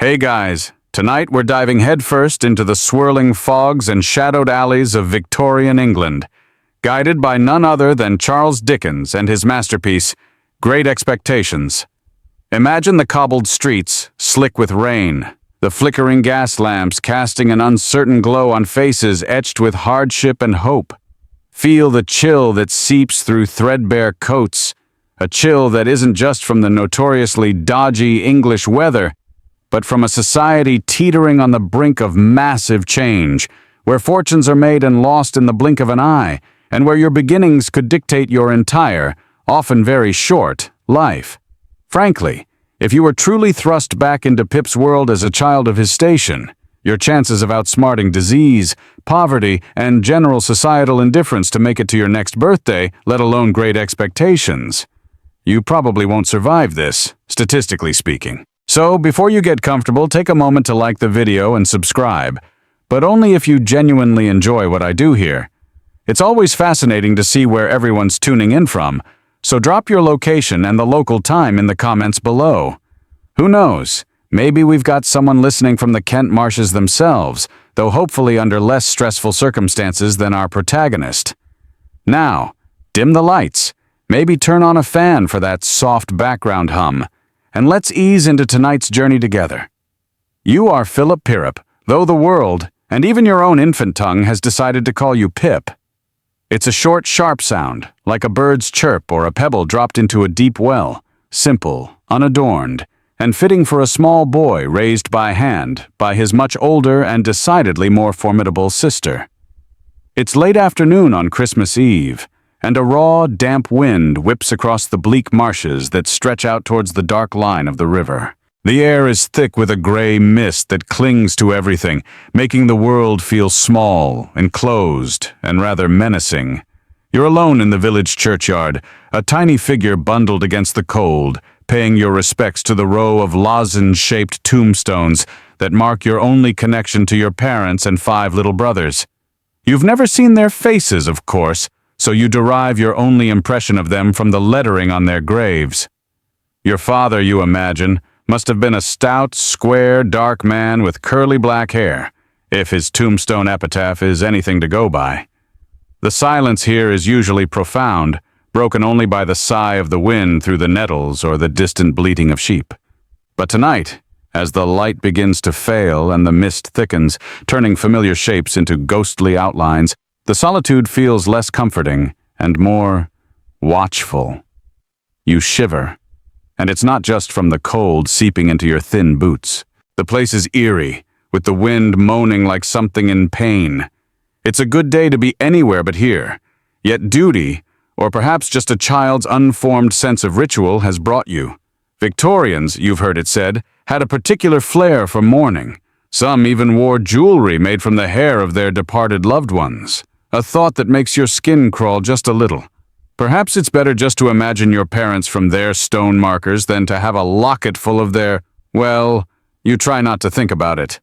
Hey guys, tonight we're diving headfirst into the swirling fogs and shadowed alleys of Victorian England, guided by none other than Charles Dickens and his masterpiece, Great Expectations. Imagine the cobbled streets, slick with rain, the flickering gas lamps casting an uncertain glow on faces etched with hardship and hope. Feel the chill that seeps through threadbare coats, a chill that isn't just from the notoriously dodgy English weather, but from a society teetering on the brink of massive change, where fortunes are made and lost in the blink of an eye, and where your beginnings could dictate your entire, often very short, life. Frankly, if you were truly thrust back into Pip's world as a child of his station, your chances of outsmarting disease, poverty, and general societal indifference to make it to your next birthday, let alone Great Expectations. You probably won't survive this, statistically speaking. So, before you get comfortable, take a moment to like the video and subscribe, but only if you genuinely enjoy what I do here. It's always fascinating to see where everyone's tuning in from, so drop your location and the local time in the comments below. Who knows, maybe we've got someone listening from the Kent Marshes themselves, though hopefully under less stressful circumstances than our protagonist. Now, dim the lights, maybe turn on a fan for that soft background hum, and let's ease into tonight's journey together. You are Philip Pirrip, though the world, and even your own infant tongue, has decided to call you Pip. It's a short, sharp sound, like a bird's chirp or a pebble dropped into a deep well, simple, unadorned, and fitting for a small boy raised by hand by his much older and decidedly more formidable sister. It's late afternoon on Christmas Eve, and a raw, damp wind whips across the bleak marshes that stretch out towards the dark line of the river. The air is thick with a gray mist that clings to everything, making the world feel small, enclosed, and rather menacing. You're alone in the village churchyard, a tiny figure bundled against the cold, paying your respects to the row of lozenge-shaped tombstones that mark your only connection to your parents and 5 little brothers. You've never seen their faces, of course, so you derive your only impression of them from the lettering on their graves. Your father, you imagine, must have been a stout, square, dark man with curly black hair, if his tombstone epitaph is anything to go by. The silence here is usually profound, broken only by the sigh of the wind through the nettles or the distant bleating of sheep. But tonight, as the light begins to fail and the mist thickens, turning familiar shapes into ghostly outlines, the solitude feels less comforting and more watchful. You shiver, and it's not just from the cold seeping into your thin boots. The place is eerie, with the wind moaning like something in pain. It's a good day to be anywhere but here, yet duty, or perhaps just a child's unformed sense of ritual, has brought you. Victorians, you've heard it said, had a particular flair for mourning. Some even wore jewelry made from the hair of their departed loved ones. A thought that makes your skin crawl just a little. Perhaps it's better just to imagine your parents from their stone markers than to have a locket full of their, well, you try not to think about it.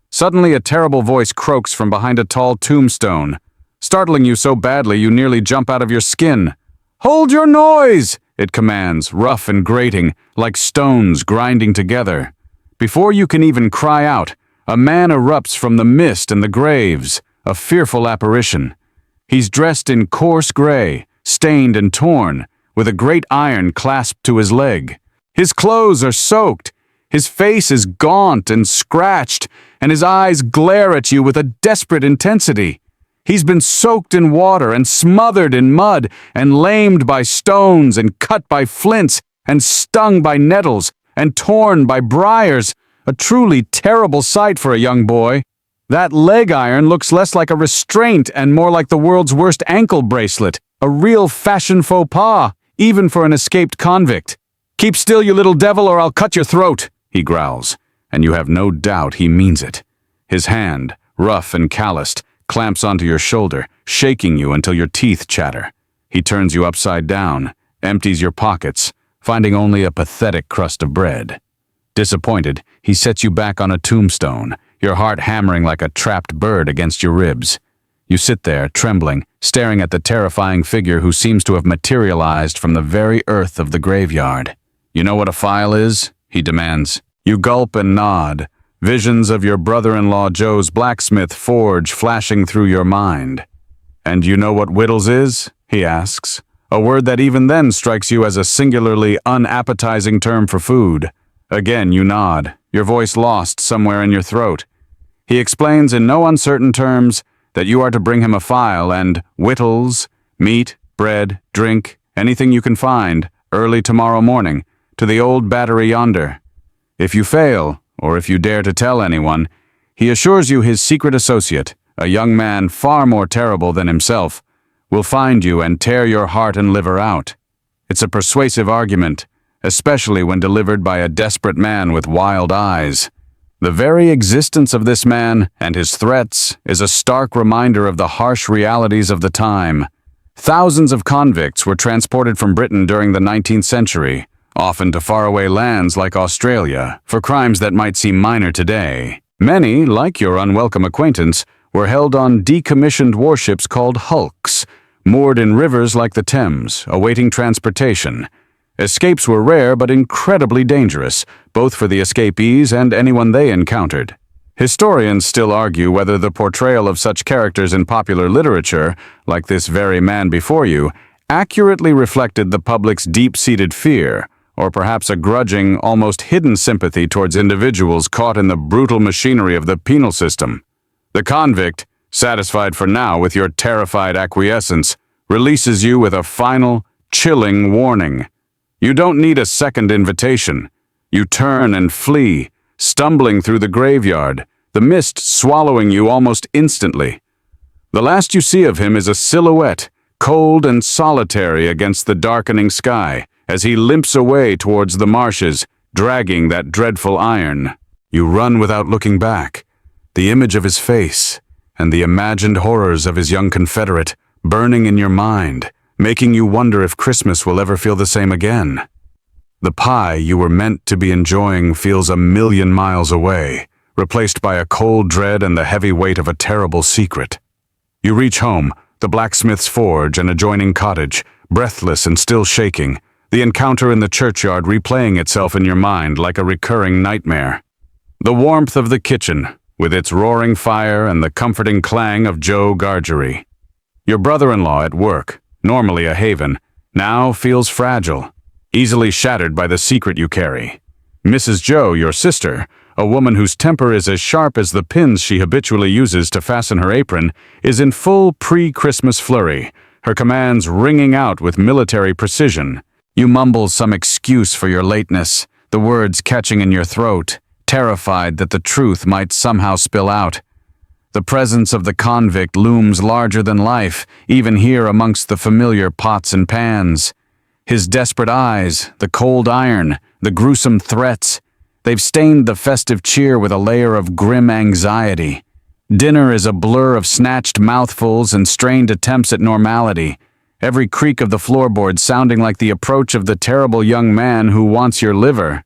Suddenly a terrible voice croaks from behind a tall tombstone, startling you so badly you nearly jump out of your skin. "Hold your noise!" it commands, rough and grating, like stones grinding together. Before you can even cry out, a man erupts from the mist and the graves, a fearful apparition. He's dressed in coarse gray, stained and torn, with a great iron clasped to his leg. His clothes are soaked, his face is gaunt and scratched, and his eyes glare at you with a desperate intensity. He's been soaked in water and smothered in mud and lamed by stones and cut by flints and stung by nettles and torn by briars, a truly terrible sight for a young boy. That leg iron looks less like a restraint and more like the world's worst ankle bracelet, a real fashion faux pas, even for an escaped convict. "Keep still, you little devil, or I'll cut your throat," he growls, and you have no doubt he means it. His hand, rough and calloused, clamps onto your shoulder, shaking you until your teeth chatter. He turns you upside down, empties your pockets, finding only a pathetic crust of bread. Disappointed, he sets you back on a tombstone, your heart hammering like a trapped bird against your ribs. You sit there, trembling, staring at the terrifying figure who seems to have materialized from the very earth of the graveyard. "You know what a file is?" he demands. You gulp and nod, visions of your brother-in-law Joe's blacksmith forge flashing through your mind. "And you know what whittles is?" he asks, a word that even then strikes you as a singularly unappetizing term for food. Again you nod, your voice lost somewhere in your throat. He explains in no uncertain terms that you are to bring him a file and whittles, meat, bread, drink, anything you can find, early tomorrow morning, to the old battery yonder. If you fail, or if you dare to tell anyone, he assures you his secret associate, a young man far more terrible than himself, will find you and tear your heart and liver out. It's a persuasive argument, especially when delivered by a desperate man with wild eyes. The very existence of this man and his threats is a stark reminder of the harsh realities of the time. Thousands of convicts were transported from Britain during the 19th century, often to faraway lands like Australia, for crimes that might seem minor today. Many, like your unwelcome acquaintance, were held on decommissioned warships called hulks, moored in rivers like the Thames, awaiting transportation. Escapes were rare but incredibly dangerous, both for the escapees and anyone they encountered. Historians still argue whether the portrayal of such characters in popular literature, like this very man before you, accurately reflected the public's deep-seated fear, or perhaps a grudging, almost hidden sympathy towards individuals caught in the brutal machinery of the penal system. The convict, satisfied for now with your terrified acquiescence, releases you with a final, chilling warning. You don't need a second invitation. You turn and flee, stumbling through the graveyard, the mist swallowing you almost instantly. The last you see of him is a silhouette, cold and solitary against the darkening sky, as he limps away towards the marshes, dragging that dreadful iron. You run without looking back. The image of his face, and the imagined horrors of his young confederate, burning in your mind, making you wonder if Christmas will ever feel the same again. The pie you were meant to be enjoying feels a million miles away, replaced by a cold dread and the heavy weight of a terrible secret. You reach home, the blacksmith's forge and adjoining cottage, breathless and still shaking, the encounter in the churchyard replaying itself in your mind like a recurring nightmare. The warmth of the kitchen, with its roaring fire and the comforting clang of Joe Gargery. Your brother-in-law at work, normally a haven, now feels fragile, easily shattered by the secret you carry. Mrs. Joe, your sister, a woman whose temper is as sharp as the pins she habitually uses to fasten her apron, is in full pre-Christmas flurry, her commands ringing out with military precision. You mumble some excuse for your lateness, the words catching in your throat, terrified that the truth might somehow spill out. The presence of the convict looms larger than life, even here amongst the familiar pots and pans. His desperate eyes, the cold iron, the gruesome threats, they've stained the festive cheer with a layer of grim anxiety. Dinner is a blur of snatched mouthfuls and strained attempts at normality, every creak of the floorboard sounding like the approach of the terrible young man who wants your liver.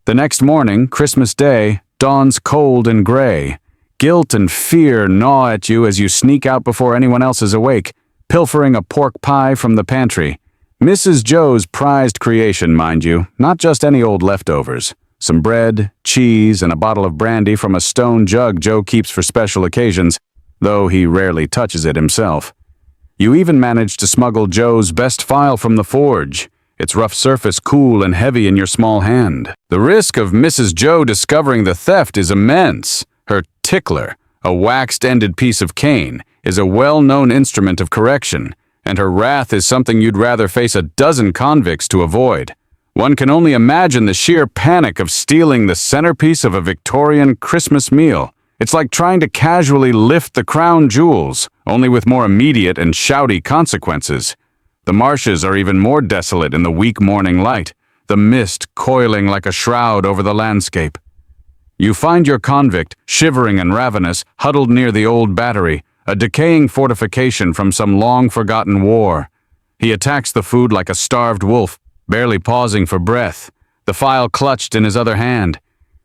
The next morning, Christmas Day, dawns cold and gray. Guilt and fear gnaw at you as you sneak out before anyone else is awake, pilfering a pork pie from the pantry. Mrs. Joe's prized creation, mind you, not just any old leftovers. Some bread, cheese, and a bottle of brandy from a stone jug Joe keeps for special occasions, though he rarely touches it himself. You even manage to smuggle Joe's best file from the forge, its rough surface cool and heavy in your small hand. The risk of Mrs. Joe discovering the theft is immense. Her tickler, a waxed-ended piece of cane, is a well-known instrument of correction, and her wrath is something you'd rather face a dozen convicts to avoid. One can only imagine the sheer panic of stealing the centerpiece of a Victorian Christmas meal. It's like trying to casually lift the crown jewels, only with more immediate and shouty consequences. The marshes are even more desolate in the weak morning light, the mist coiling like a shroud over the landscape. You find your convict, shivering and ravenous, huddled near the old battery, a decaying fortification from some long-forgotten war. He attacks the food like a starved wolf, barely pausing for breath, the file clutched in his other hand.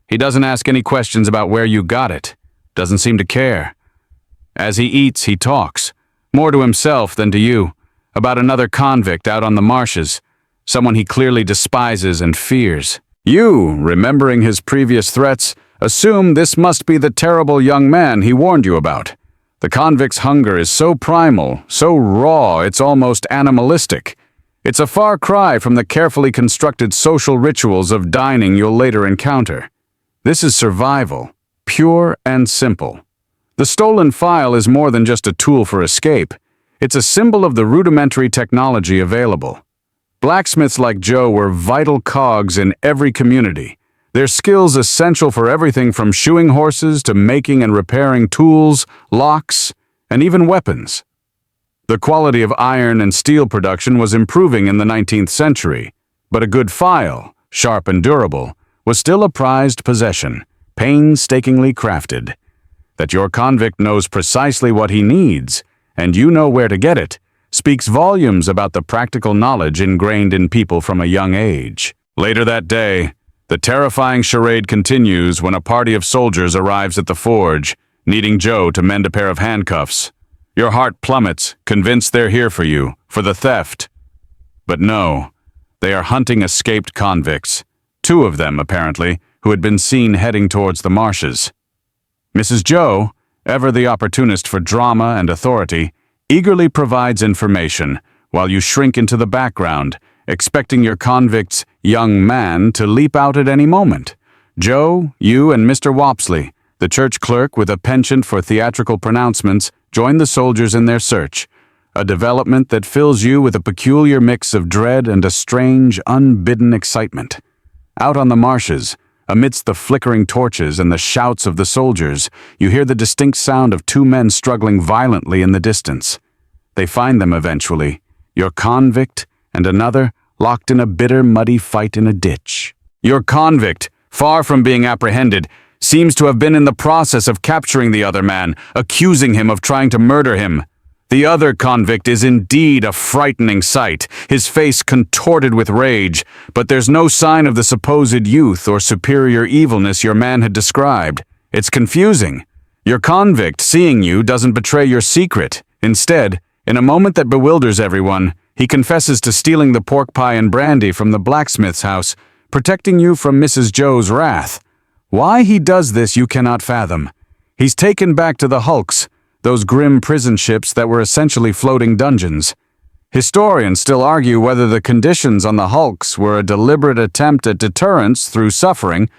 He doesn't ask any questions about where you got it, doesn't seem to care. As he eats, he talks, more to himself than to you, about another convict out on the marshes, someone he clearly despises and fears. You, remembering his previous threats, assume this must be the terrible young man he warned you about. The convict's hunger is so primal, so raw, it's almost animalistic. It's a far cry from the carefully constructed social rituals of dining you'll later encounter. This is survival, pure and simple. The stolen file is more than just a tool for escape. It's a symbol of the rudimentary technology available. Blacksmiths like Joe were vital cogs in every community, their skills essential for everything from shoeing horses to making and repairing tools, locks, and even weapons. The quality of iron and steel production was improving in the 19th century, but a good file, sharp and durable, was still a prized possession, painstakingly crafted. That your convict knows precisely what he needs, and you know where to get it, speaks volumes about the practical knowledge ingrained in people from a young age. Later that day, the terrifying charade continues when a party of soldiers arrives at the forge, needing Joe to mend a pair of handcuffs. Your heart plummets, convinced they're here for you, for the theft. But no, they are hunting escaped convicts, 2 of them, apparently, who had been seen heading towards the marshes. Mrs. Joe, ever the opportunist for drama and authority, eagerly provides information, while you shrink into the background, expecting your convict's young man to leap out at any moment. Joe, you, and Mr. Wopsley, the church clerk with a penchant for theatrical pronouncements, join the soldiers in their search, a development that fills you with a peculiar mix of dread and a strange, unbidden excitement. Out on the marshes, amidst the flickering torches and the shouts of the soldiers, you hear the distinct sound of 2 men struggling violently in the distance. They find them eventually, your convict and another locked in a bitter, muddy fight in a ditch. Your convict, far from being apprehended, seems to have been in the process of capturing the other man, accusing him of trying to murder him. The other convict is indeed a frightening sight, his face contorted with rage, but there's no sign of the supposed youth or superior evilness your man had described. It's confusing. Your convict, seeing you, doesn't betray your secret. Instead, in a moment that bewilders everyone, he confesses to stealing the pork pie and brandy from the blacksmith's house, protecting you from Mrs. Joe's wrath. Why he does this you cannot fathom. He's taken back to the hulks, those grim prison ships that were essentially floating dungeons. Historians still argue whether the conditions on the hulks were a deliberate attempt at deterrence through suffering,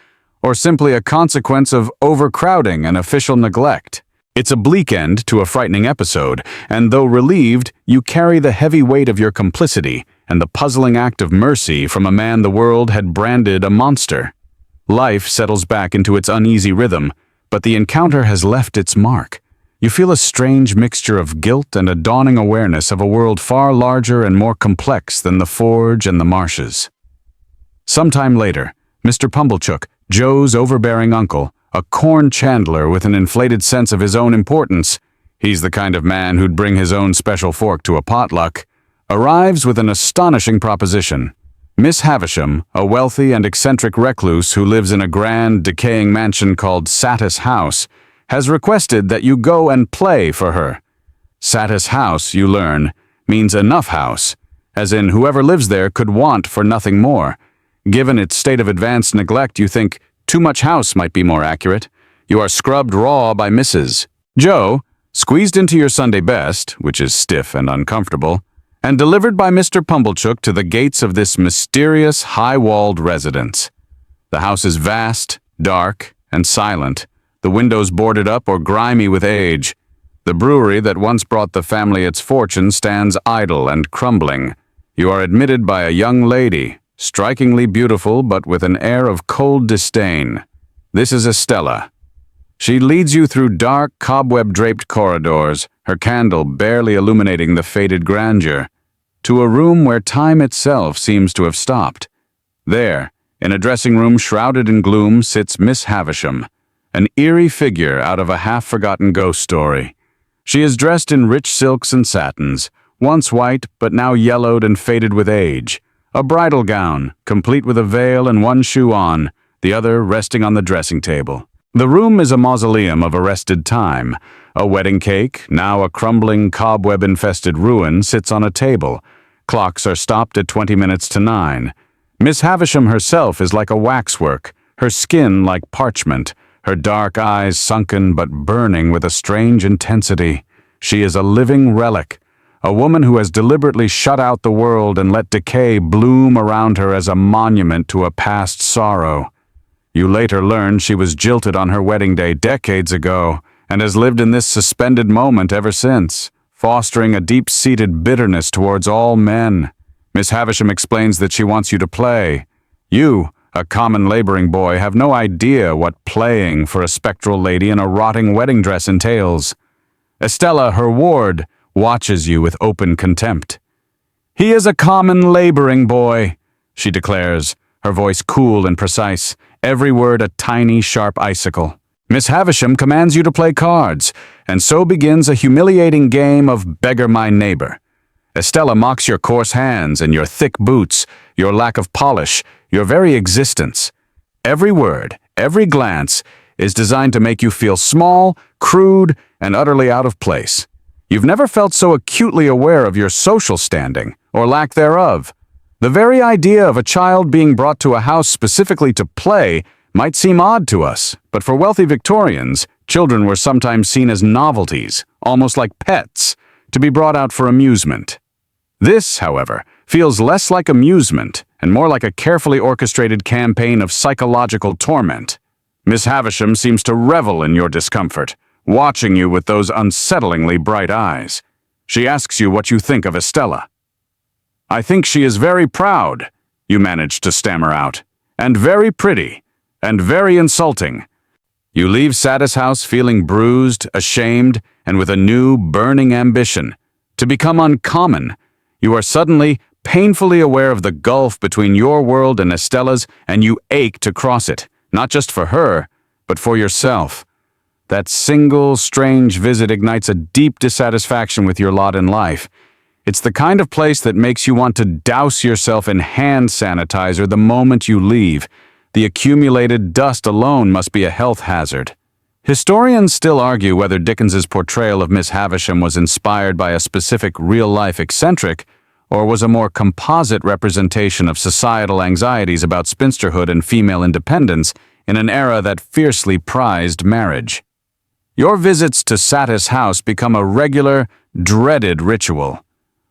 or simply a consequence of overcrowding and official neglect. It's a bleak end to a frightening episode, and though relieved, you carry the heavy weight of your complicity and the puzzling act of mercy from a man the world had branded a monster. Life settles back into its uneasy rhythm, but the encounter has left its mark. You feel a strange mixture of guilt and a dawning awareness of a world far larger and more complex than the forge and the marshes. Sometime later, Mr. Pumblechook, Joe's overbearing uncle, a corn chandler with an inflated sense of his own importance, he's the kind of man who'd bring his own special fork to a potluck, arrives with an astonishing proposition. Miss Havisham, a wealthy and eccentric recluse who lives in a grand, decaying mansion called Satis House, has requested that you go and play for her. Satis House, you learn, means enough house, as in whoever lives there could want for nothing more. Given its state of advanced neglect, you think too much house might be more accurate. You are scrubbed raw by Mrs. Joe, squeezed into your Sunday best, which is stiff and uncomfortable, and delivered by Mr. Pumblechook to the gates of this mysterious, high-walled residence. The house is vast, dark, and silent, the windows boarded up or grimy with age. The brewery that once brought the family its fortune stands idle and crumbling. You are admitted by a young lady, strikingly beautiful but with an air of cold disdain. This is Estella. She leads you through dark, cobweb-draped corridors, her candle barely illuminating the faded grandeur, to a room where time itself seems to have stopped. There, in a dressing room shrouded in gloom, sits Miss Havisham, an eerie figure out of a half-forgotten ghost story. She is dressed in rich silks and satins, once white but now yellowed and faded with age, a bridal gown, complete with a veil and one shoe on, the other resting on the dressing table. The room is a mausoleum of arrested time. A wedding cake, now a crumbling, cobweb-infested ruin, sits on a table. Clocks are stopped at 20 minutes to 9. Miss Havisham herself is like a waxwork, her skin like parchment, her dark eyes sunken but burning with a strange intensity. She is a living relic, a woman who has deliberately shut out the world and let decay bloom around her as a monument to a past sorrow. You later learn she was jilted on her wedding day decades ago and has lived in this suspended moment ever since, fostering a deep-seated bitterness towards all men. Miss Havisham explains that she wants you to play. You, a common laboring boy, have no idea what playing for a spectral lady in a rotting wedding dress entails. Estella, her ward, watches you with open contempt. "He is a common laboring boy," she declares, her voice cool and precise, every word a tiny, sharp icicle. Miss Havisham commands you to play cards, and so begins a humiliating game of beggar my neighbor. Estella mocks your coarse hands and your thick boots, your lack of polish, your very existence. Every word, every glance is designed to make you feel small, crude, and utterly out of place. You've never felt so acutely aware of your social standing, or lack thereof. The very idea of a child being brought to a house specifically to play might seem odd to us, but for wealthy Victorians, children were sometimes seen as novelties, almost like pets, to be brought out for amusement. This, however, feels less like amusement and more like a carefully orchestrated campaign of psychological torment. Miss Havisham seems to revel in your discomfort, watching you with those unsettlingly bright eyes. She asks you what you think of Estella. "I think she is very proud," you manage to stammer out, "and very pretty, and very insulting." You leave Satis House feeling bruised, ashamed, and with a new, burning ambition. To become uncommon, you are suddenly painfully aware of the gulf between your world and Estella's, and you ache to cross it, not just for her, but for yourself. That single, strange visit ignites a deep dissatisfaction with your lot in life. It's the kind of place that makes you want to douse yourself in hand sanitizer the moment you leave. The accumulated dust alone must be a health hazard. Historians still argue whether Dickens's portrayal of Miss Havisham was inspired by a specific real-life eccentric or was a more composite representation of societal anxieties about spinsterhood and female independence in an era that fiercely prized marriage. Your visits to Satis House become a regular, dreaded ritual.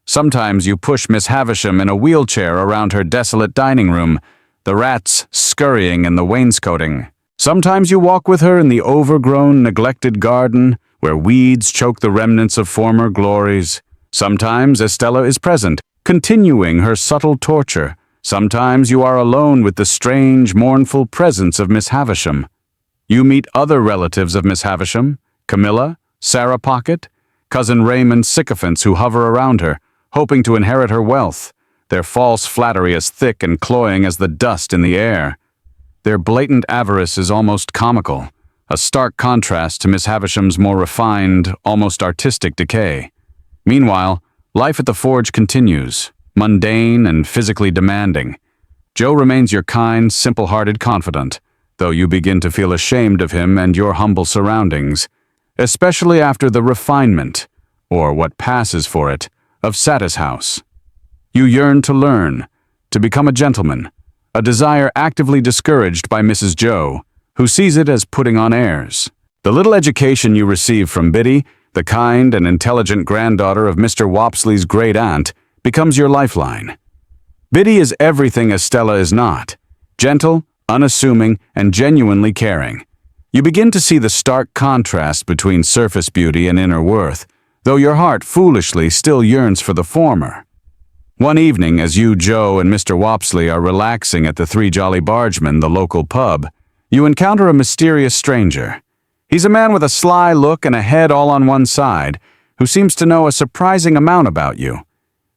Sometimes you push Miss Havisham in a wheelchair around her desolate dining room, the rats scurrying in the wainscoting. Sometimes you walk with her in the overgrown, neglected garden, where weeds choke the remnants of former glories. Sometimes Estella is present, continuing her subtle torture. Sometimes you are alone with the strange, mournful presence of Miss Havisham. You meet other relatives of Miss Havisham, Camilla, Sarah Pocket, cousin Raymond sycophants who hover around her, hoping to inherit her wealth, their false flattery as thick and cloying as the dust in the air. Their blatant avarice is almost comical, a stark contrast to Miss Havisham's more refined, almost artistic decay. Meanwhile, life at the Forge continues, mundane and physically demanding. Joe remains your kind, simple-hearted confidant, though you begin to feel ashamed of him and your humble surroundings, especially after the refinement, or what passes for it, of Satis House. You yearn to learn, to become a gentleman, a desire actively discouraged by Mrs. Joe, who sees it as putting on airs. The little education you receive from Biddy, the kind and intelligent granddaughter of Mr. Wopsley's great-aunt, becomes your lifeline. Biddy is everything Estella is not, gentle, unassuming, and genuinely caring. You begin to see the stark contrast between surface beauty and inner worth, though your heart foolishly still yearns for the former. One evening, as you, Joe, and Mr. Wopsley are relaxing at the Three Jolly Bargemen, the local pub, you encounter a mysterious stranger. He's a man with a sly look and a head all on one side, who seems to know a surprising amount about you.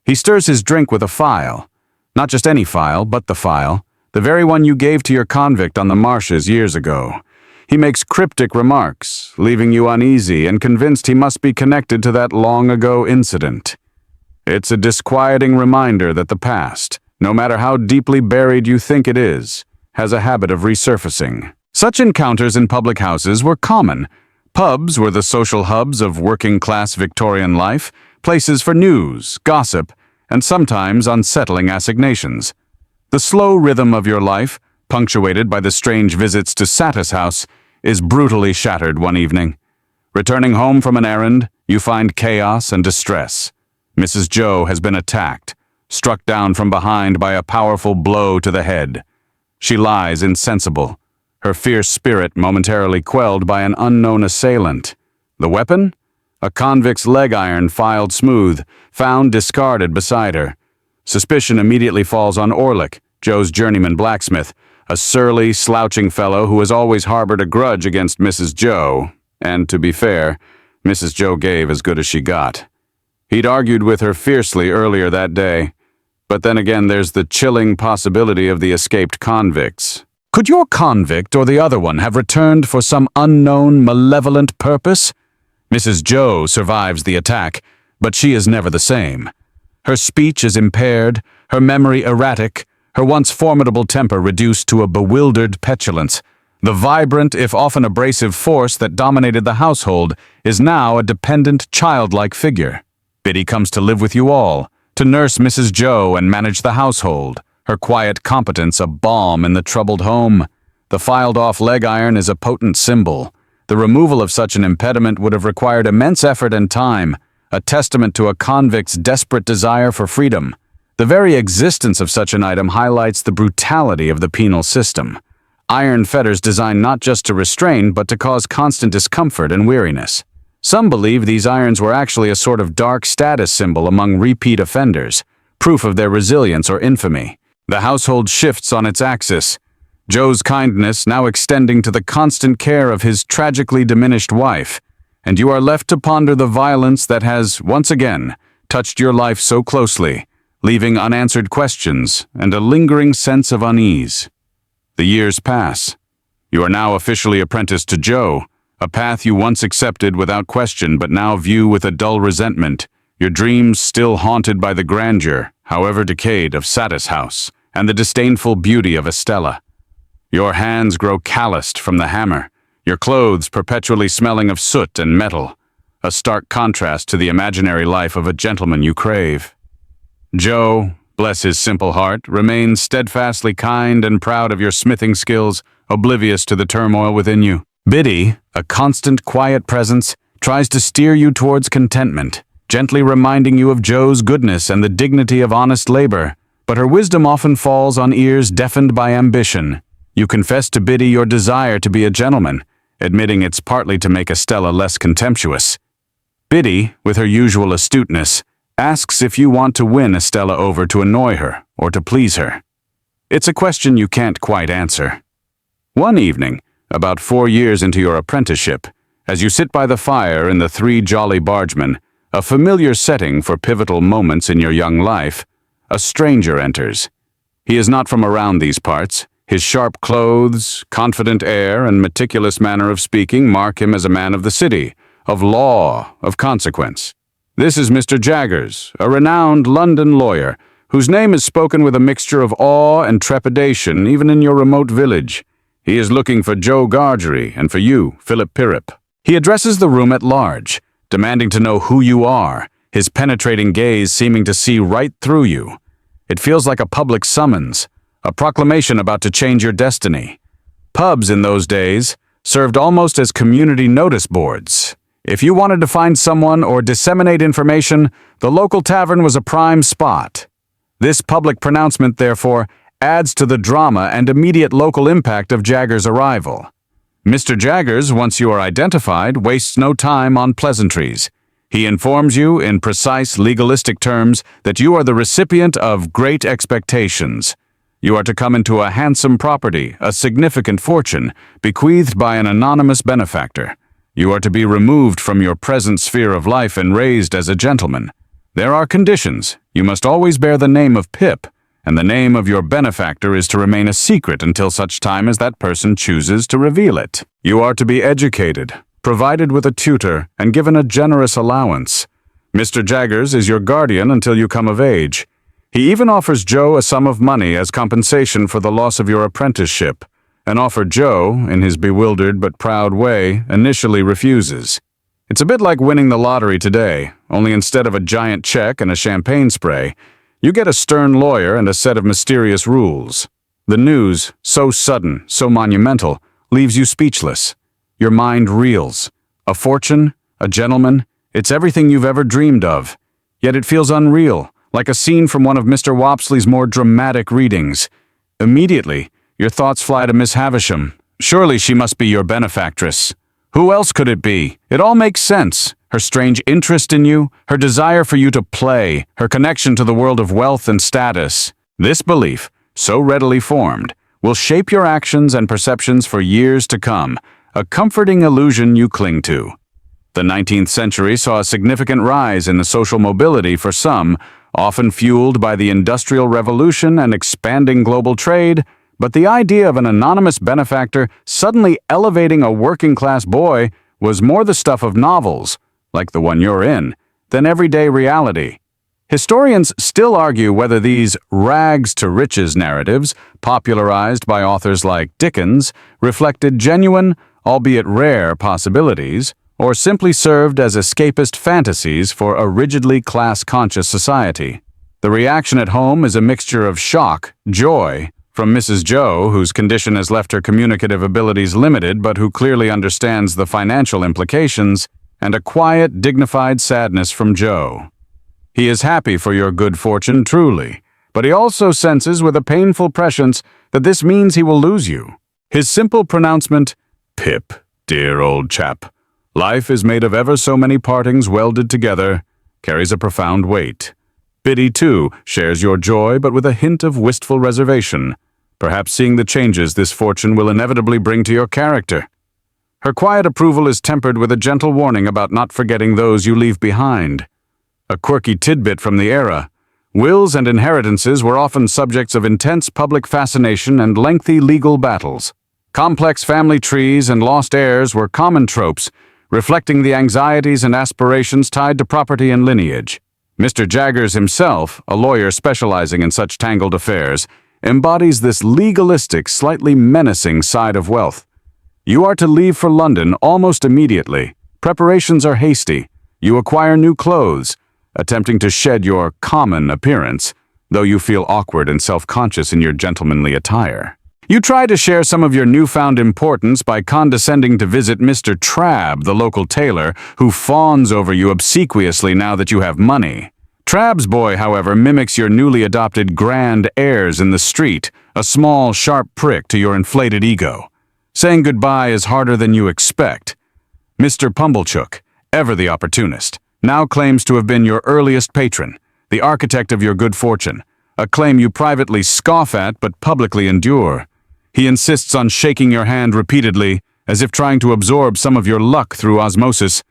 He stirs his drink with a file. Not just any file, but the file, the very one you gave to your convict on the marshes years ago. He makes cryptic remarks, leaving you uneasy and convinced he must be connected to that long-ago incident. It's a disquieting reminder that the past, no matter how deeply buried you think it is, has a habit of resurfacing. Such encounters in public houses were common. Pubs were the social hubs of working-class Victorian life, places for news, gossip, and sometimes unsettling assignations. The slow rhythm of your life, punctuated by the strange visits to Satis House, is brutally shattered one evening. Returning home from an errand, you find chaos and distress. Mrs. Joe has been attacked, struck down from behind by a powerful blow to the head. She lies insensible, her fierce spirit momentarily quelled by an unknown assailant. The weapon? A convict's leg iron filed smooth, found discarded beside her. Suspicion immediately falls on Orlick, Joe's journeyman blacksmith, a surly, slouching fellow who has always harbored a grudge against Mrs. Joe, and to be fair, Mrs. Joe gave as good as she got. He'd argued with her fiercely earlier that day, but then again there's the chilling possibility of the escaped convicts. Could your convict or the other one have returned for some unknown, malevolent purpose? Mrs. Joe survives the attack, but she is never the same. Her speech is impaired, her memory erratic, her once formidable temper reduced to a bewildered petulance. The vibrant, if often abrasive force that dominated the household is now a dependent, childlike figure. Biddy comes to live with you all, to nurse Mrs. Joe and manage the household, her quiet competence a balm in the troubled home. The filed-off leg iron is a potent symbol. The removal of such an impediment would have required immense effort and time, a testament to a convict's desperate desire for freedom. The very existence of such an item highlights the brutality of the penal system. Iron fetters designed not just to restrain, but to cause constant discomfort and weariness. Some believe these irons were actually a sort of dark status symbol among repeat offenders, proof of their resilience or infamy. The household shifts on its axis, Joe's kindness now extending to the constant care of his tragically diminished wife, and you are left to ponder the violence that has, once again, touched your life so closely, leaving unanswered questions and a lingering sense of unease. The years pass. You are now officially apprenticed to Joe, a path you once accepted without question but now view with a dull resentment, your dreams still haunted by the grandeur, however decayed, of Satis House and the disdainful beauty of Estella. Your hands grow calloused from the hammer, your clothes perpetually smelling of soot and metal, a stark contrast to the imaginary life of a gentleman you crave. Joe, bless his simple heart, remains steadfastly kind and proud of your smithing skills, oblivious to the turmoil within you. Biddy, a constant, quiet presence, tries to steer you towards contentment, gently reminding you of Joe's goodness and the dignity of honest labor, but her wisdom often falls on ears deafened by ambition. You confess to Biddy your desire to be a gentleman, admitting it's partly to make Estella less contemptuous. Biddy, with her usual astuteness, asks if you want to win Estella over to annoy her or to please her. It's a question you can't quite answer. One evening, about 4 years into your apprenticeship, as you sit by the fire in the Three Jolly Bargemen, a familiar setting for pivotal moments in your young life, a stranger enters. He is not from around these parts. His sharp clothes, confident air, and meticulous manner of speaking mark him as a man of the city, of law, of consequence. This is Mr. Jaggers, a renowned London lawyer, whose name is spoken with a mixture of awe and trepidation even in your remote village. He is looking for Joe Gargery and for you, Philip Pirrip. He addresses the room at large, demanding to know who you are, his penetrating gaze seeming to see right through you. It feels like a public summons, a proclamation about to change your destiny. Pubs in those days served almost as community notice boards. If you wanted to find someone or disseminate information, the local tavern was a prime spot. This public pronouncement, therefore, adds to the drama and immediate local impact of Jaggers' arrival. Mr. Jaggers, once you are identified, wastes no time on pleasantries. He informs you, in precise legalistic terms, that you are the recipient of great expectations. You are to come into a handsome property, a significant fortune, bequeathed by an anonymous benefactor. You are to be removed from your present sphere of life and raised as a gentleman. There are conditions. You must always bear the name of Pip, and the name of your benefactor is to remain a secret until such time as that person chooses to reveal it. You are to be educated, provided with a tutor, and given a generous allowance. Mr. Jaggers is your guardian until you come of age. He even offers Joe a sum of money as compensation for the loss of your apprenticeship, an offer Joe, in his bewildered but proud way, initially refuses. It's a bit like winning the lottery today, only instead of a giant check and a champagne spray, You get a stern lawyer and a set of mysterious rules. The news, so sudden, so monumental, leaves you speechless. Your mind reels. A fortune, a gentleman, it's everything you've ever dreamed of. Yet it feels unreal, like a scene from one of Mr. Wopsley's more dramatic readings. Immediately, your thoughts fly to Miss Havisham. Surely she must be your benefactress. Who else could it be? It all makes sense. Her strange interest in you, her desire for you to play, her connection to the world of wealth and status. This belief, so readily formed, will shape your actions and perceptions for years to come, a comforting illusion you cling to. The 19th century saw a significant rise in the social mobility for some, often fueled by the Industrial Revolution and expanding global trade, but the idea of an anonymous benefactor suddenly elevating a working-class boy was more the stuff of novels, like the one you're in, than everyday reality. Historians still argue whether these rags-to-riches narratives, popularized by authors like Dickens, reflected genuine, albeit rare, possibilities, or simply served as escapist fantasies for a rigidly class-conscious society. The reaction at home is a mixture of shock, joy, from Mrs. Joe, whose condition has left her communicative abilities limited but who clearly understands the financial implications, and a quiet, dignified sadness from Joe. He is happy for your good fortune, truly, but he also senses with a painful prescience that this means he will lose you. His simple pronouncement, "Pip, dear old chap, life is made of ever so many partings welded together," carries a profound weight. Biddy, too, shares your joy but with a hint of wistful reservation, perhaps seeing the changes this fortune will inevitably bring to your character. Her quiet approval is tempered with a gentle warning about not forgetting those you leave behind. A quirky tidbit from the era, wills and inheritances were often subjects of intense public fascination and lengthy legal battles. Complex family trees and lost heirs were common tropes, reflecting the anxieties and aspirations tied to property and lineage. Mr. Jaggers himself, a lawyer specializing in such tangled affairs, embodies this legalistic, slightly menacing side of wealth. You are to leave for London almost immediately. Preparations are hasty. You acquire new clothes, attempting to shed your common appearance, though you feel awkward and self-conscious in your gentlemanly attire. You try to share some of your newfound importance by condescending to visit Mr. Trabb, the local tailor, who fawns over you obsequiously now that you have money. Trabb's boy, however, mimics your newly adopted grand airs in the street, a small, sharp prick to your inflated ego. Saying goodbye is harder than you expect. Mr. Pumblechook, ever the opportunist, now claims to have been your earliest patron, the architect of your good fortune, a claim you privately scoff at but publicly endure. He insists on shaking your hand repeatedly, as if trying to absorb some of your luck through osmosis,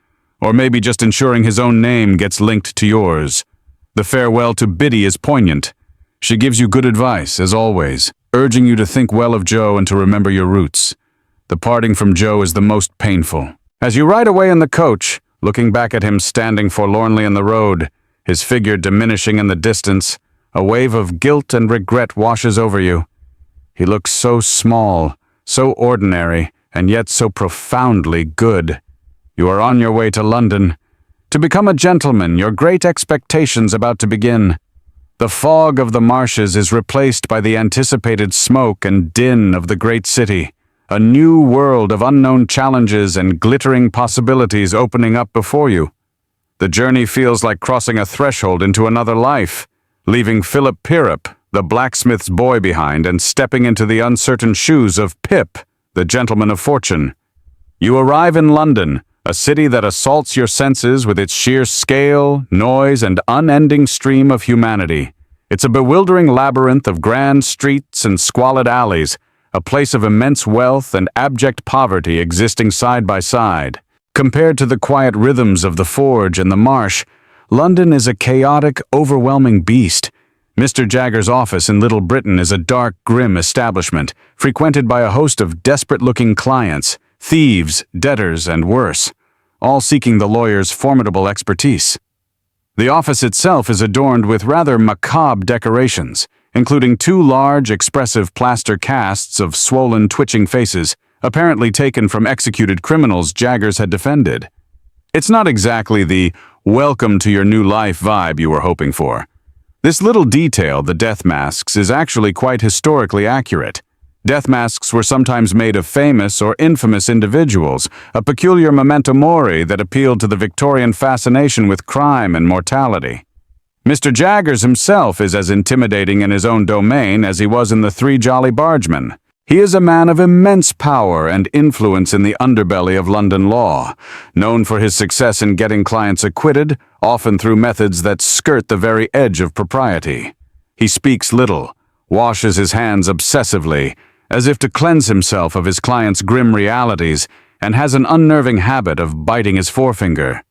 or maybe just ensuring his own name gets linked to yours. The farewell to Biddy is poignant. She gives you good advice, as always, urging you to think well of Joe and to remember your roots. The parting from Joe is the most painful. As you ride away in the coach, looking back at him standing forlornly in the road, his figure diminishing in the distance, a wave of guilt and regret washes over you. He looks so small, so ordinary, and yet so profoundly good. You are on your way to London. To become a gentleman, your great expectations about to begin. The fog of the marshes is replaced by the anticipated smoke and din of the great city. A new world of unknown challenges and glittering possibilities opening up before you. The journey feels like crossing a threshold into another life, leaving Philip Pirrip, the blacksmith's boy, behind and stepping into the uncertain shoes of Pip, the gentleman of fortune. You arrive in London, a city that assaults your senses with its sheer scale, noise, and unending stream of humanity. It's a bewildering labyrinth of grand streets and squalid alleys, a place of immense wealth and abject poverty existing side by side. Compared to the quiet rhythms of the forge and the marsh, London is a chaotic, overwhelming beast. Mr. Jaggers' office in Little Britain is a dark, grim establishment, frequented by a host of desperate-looking clients, thieves, debtors, and worse, all seeking the lawyer's formidable expertise. The office itself is adorned with rather macabre decorations, including two large, expressive plaster casts of swollen, twitching faces, apparently taken from executed criminals Jaggers had defended. It's not exactly the welcome to your new life vibe you were hoping for. This little detail, the death masks, is actually quite historically accurate. Death masks were sometimes made of famous or infamous individuals, a peculiar memento mori that appealed to the Victorian fascination with crime and mortality. Mr. Jaggers himself is as intimidating in his own domain as he was in The Three Jolly Bargemen. He is a man of immense power and influence in the underbelly of London law, known for his success in getting clients acquitted, often through methods that skirt the very edge of propriety. He speaks little, washes his hands obsessively, as if to cleanse himself of his client's grim realities, and has an unnerving habit of biting his forefinger.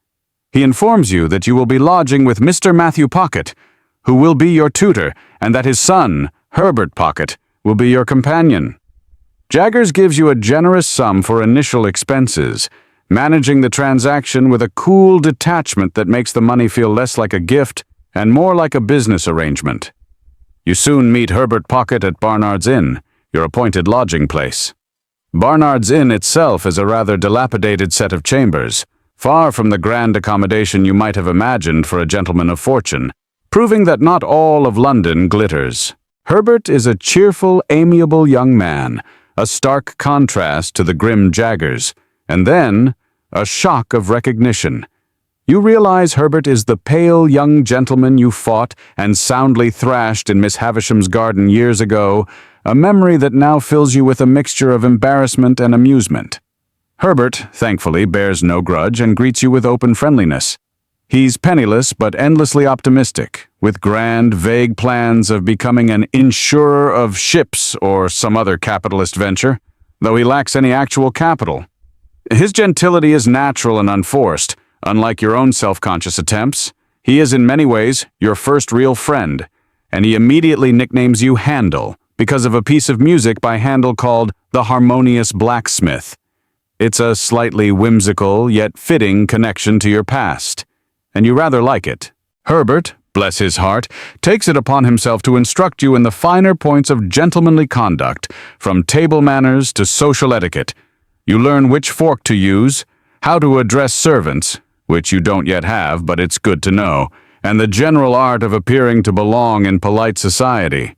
He informs you that you will be lodging with Mr. Matthew Pocket, who will be your tutor, and that his son, Herbert Pocket, will be your companion. Jaggers gives you a generous sum for initial expenses, managing the transaction with a cool detachment that makes the money feel less like a gift and more like a business arrangement. You soon meet Herbert Pocket at Barnard's Inn, your appointed lodging place. Barnard's Inn itself is a rather dilapidated set of chambers, far from the grand accommodation you might have imagined for a gentleman of fortune, proving that not all of London glitters. Herbert is a cheerful, amiable young man, a stark contrast to the grim Jaggers, and then a shock of recognition. You realize Herbert is the pale young gentleman you fought and soundly thrashed in Miss Havisham's garden years ago, a memory that now fills you with a mixture of embarrassment and amusement. Herbert, thankfully, bears no grudge and greets you with open friendliness. He's penniless but endlessly optimistic, with grand, vague plans of becoming an insurer of ships or some other capitalist venture, though he lacks any actual capital. His gentility is natural and unforced. Unlike your own self-conscious attempts, he is in many ways your first real friend, and he immediately nicknames you Handel because of a piece of music by Handel called The Harmonious Blacksmith. It's a slightly whimsical yet fitting connection to your past, and you rather like it. Herbert, bless his heart, takes it upon himself to instruct you in the finer points of gentlemanly conduct, from table manners to social etiquette. You learn which fork to use, how to address servants, which you don't yet have, but it's good to know, and the general art of appearing to belong in polite society.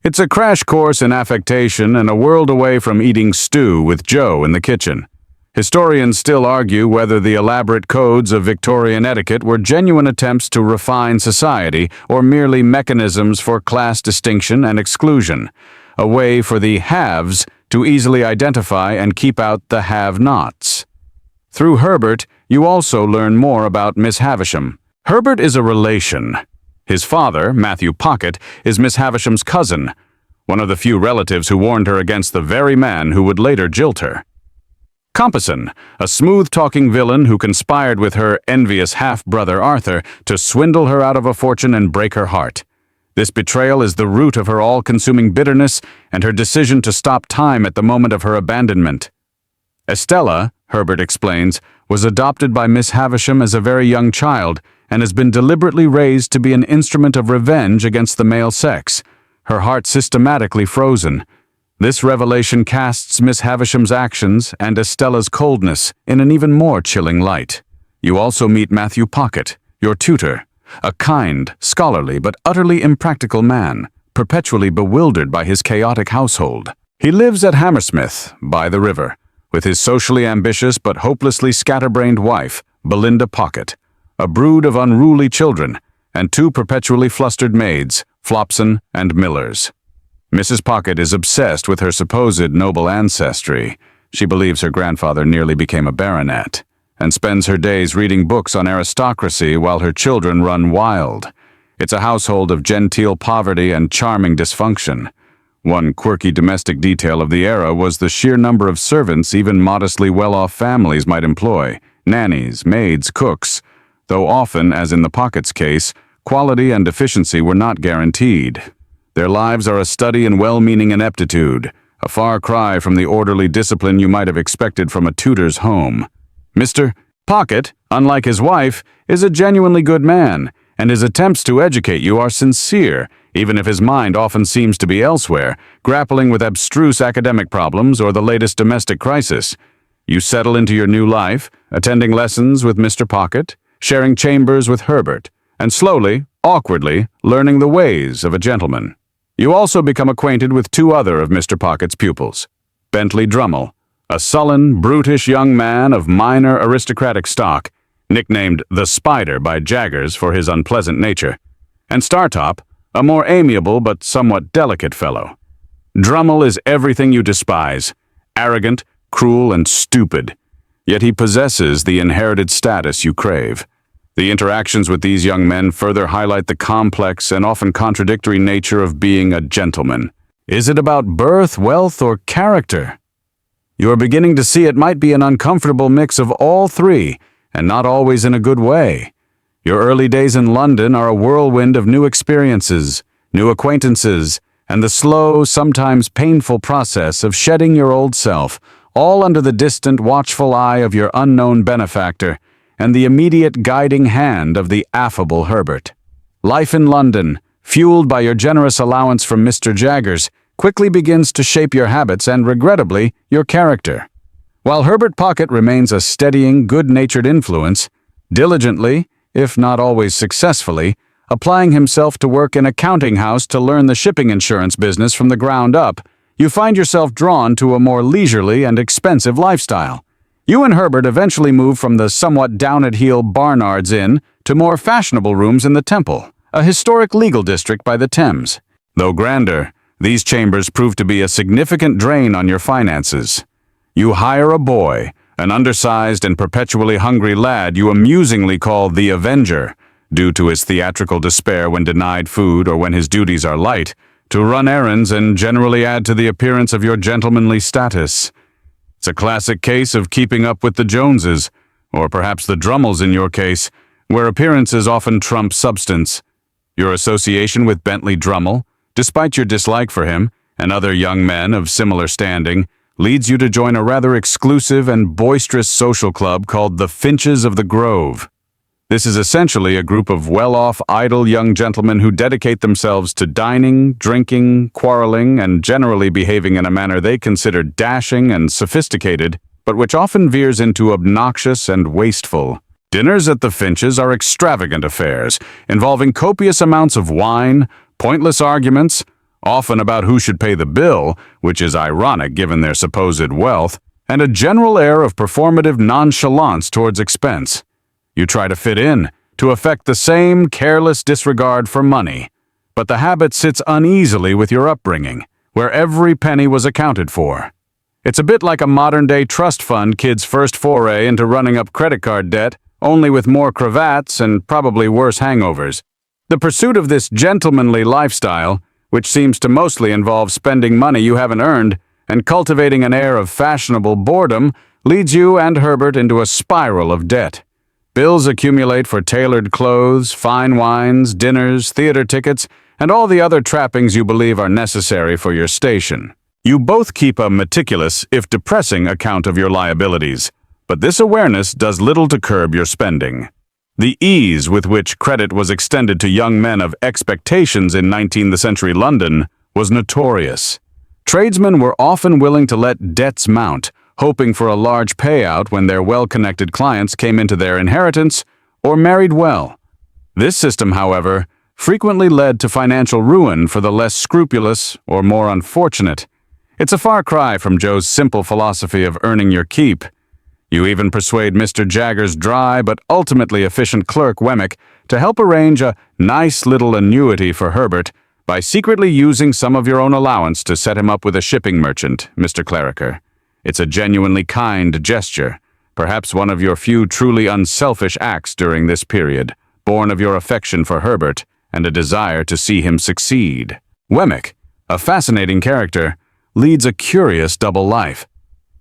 It's a crash course in affectation and a world away from eating stew with Joe in the kitchen. Historians still argue whether the elaborate codes of Victorian etiquette were genuine attempts to refine society or merely mechanisms for class distinction and exclusion, a way for the haves to easily identify and keep out the have-nots. Through Herbert, you also learn more about Miss Havisham. Herbert is a relation. His father, Matthew Pocket, is Miss Havisham's cousin, one of the few relatives who warned her against the very man who would later jilt her. Compeyson, a smooth-talking villain who conspired with her envious half-brother Arthur to swindle her out of a fortune and break her heart. This betrayal is the root of her all-consuming bitterness and her decision to stop time at the moment of her abandonment. Estella, Herbert explains, was adopted by Miss Havisham as a very young child and has been deliberately raised to be an instrument of revenge against the male sex, her heart systematically frozen. This revelation casts Miss Havisham's actions and Estella's coldness in an even more chilling light. You also meet Matthew Pocket, your tutor, a kind, scholarly, but utterly impractical man, perpetually bewildered by his chaotic household. He lives at Hammersmith, by the river, with his socially ambitious but hopelessly scatterbrained wife, Belinda Pocket, a brood of unruly children, and two perpetually flustered maids, Flopson and Millers. Mrs. Pocket is obsessed with her supposed noble ancestry. She believes her grandfather nearly became a baronet, and spends her days reading books on aristocracy while her children run wild. It's a household of genteel poverty and charming dysfunction. One quirky domestic detail of the era was the sheer number of servants even modestly well-off families might employ: nannies, maids, cooks, though often, as in the Pockets' case, quality and efficiency were not guaranteed. Their lives are a study in well-meaning ineptitude, a far cry from the orderly discipline you might have expected from a tutor's home. Mr. Pocket, unlike his wife, is a genuinely good man, and his attempts to educate you are sincere, even if his mind often seems to be elsewhere, grappling with abstruse academic problems or the latest domestic crisis. You settle into your new life, attending lessons with Mr. Pocket, sharing chambers with Herbert, and slowly, awkwardly learning the ways of a gentleman. You also become acquainted with two other of Mr. Pocket's pupils. Bentley Drummle, a sullen, brutish young man of minor aristocratic stock, nicknamed the Spider by Jaggers for his unpleasant nature, and Startop, a more amiable but somewhat delicate fellow. Drummle is everything you despise, arrogant, cruel, and stupid, yet he possesses the inherited status you crave. The interactions with these young men further highlight the complex and often contradictory nature of being a gentleman. Is it about birth, wealth, or character? You are beginning to see it might be an uncomfortable mix of all three, and not always in a good way. Your early days in London are a whirlwind of new experiences, new acquaintances, and the slow, sometimes painful process of shedding your old self, all under the distant, watchful eye of your unknown benefactor, and the immediate guiding hand of the affable Herbert. Life in London, fueled by your generous allowance from Mr. Jaggers, quickly begins to shape your habits and, regrettably, your character. While Herbert Pocket remains a steadying, good-natured influence, diligently, if not always successfully, applying himself to work in a counting house to learn the shipping insurance business from the ground up, you find yourself drawn to a more leisurely and expensive lifestyle. You and Herbert eventually move from the somewhat down-at-heel Barnard's Inn to more fashionable rooms in the Temple, a historic legal district by the Thames. Though grander, these chambers prove to be a significant drain on your finances. You hire a boy, an undersized and perpetually hungry lad you amusingly call the Avenger, due to his theatrical despair when denied food or when his duties are light, to run errands and generally add to the appearance of your gentlemanly status. It's a classic case of keeping up with the Joneses, or perhaps the Drummles in your case, where appearances often trump substance. Your association with Bentley Drummle, despite your dislike for him and other young men of similar standing, leads you to join a rather exclusive and boisterous social club called the Finches of the Grove. This is essentially a group of well-off, idle young gentlemen who dedicate themselves to dining, drinking, quarreling, and generally behaving in a manner they consider dashing and sophisticated, but which often veers into obnoxious and wasteful. Dinners at the Finches are extravagant affairs, involving copious amounts of wine, pointless arguments, often about who should pay the bill, which is ironic given their supposed wealth, and a general air of performative nonchalance towards expense. You try to fit in, to affect the same careless disregard for money, but the habit sits uneasily with your upbringing, where every penny was accounted for. It's a bit like a modern-day trust fund kid's first foray into running up credit card debt, only with more cravats and probably worse hangovers. The pursuit of this gentlemanly lifestyle, which seems to mostly involve spending money you haven't earned and cultivating an air of fashionable boredom, leads you and Herbert into a spiral of debt. Bills accumulate for tailored clothes, fine wines, dinners, theater tickets, and all the other trappings you believe are necessary for your station. You both keep a meticulous, if depressing, account of your liabilities, but this awareness does little to curb your spending. The ease with which credit was extended to young men of expectations in 19th century London was notorious. Tradesmen were often willing to let debts mount, hoping for a large payout when their well-connected clients came into their inheritance or married well. This system, however, frequently led to financial ruin for the less scrupulous or more unfortunate. It's a far cry from Joe's simple philosophy of earning your keep. You even persuade Mr. Jaggers' dry but ultimately efficient clerk Wemmick to help arrange a nice little annuity for Herbert by secretly using some of your own allowance to set him up with a shipping merchant, Mr. Clarriker. It's a genuinely kind gesture, perhaps one of your few truly unselfish acts during this period, born of your affection for Herbert and a desire to see him succeed. Wemmick, a fascinating character, leads a curious double life.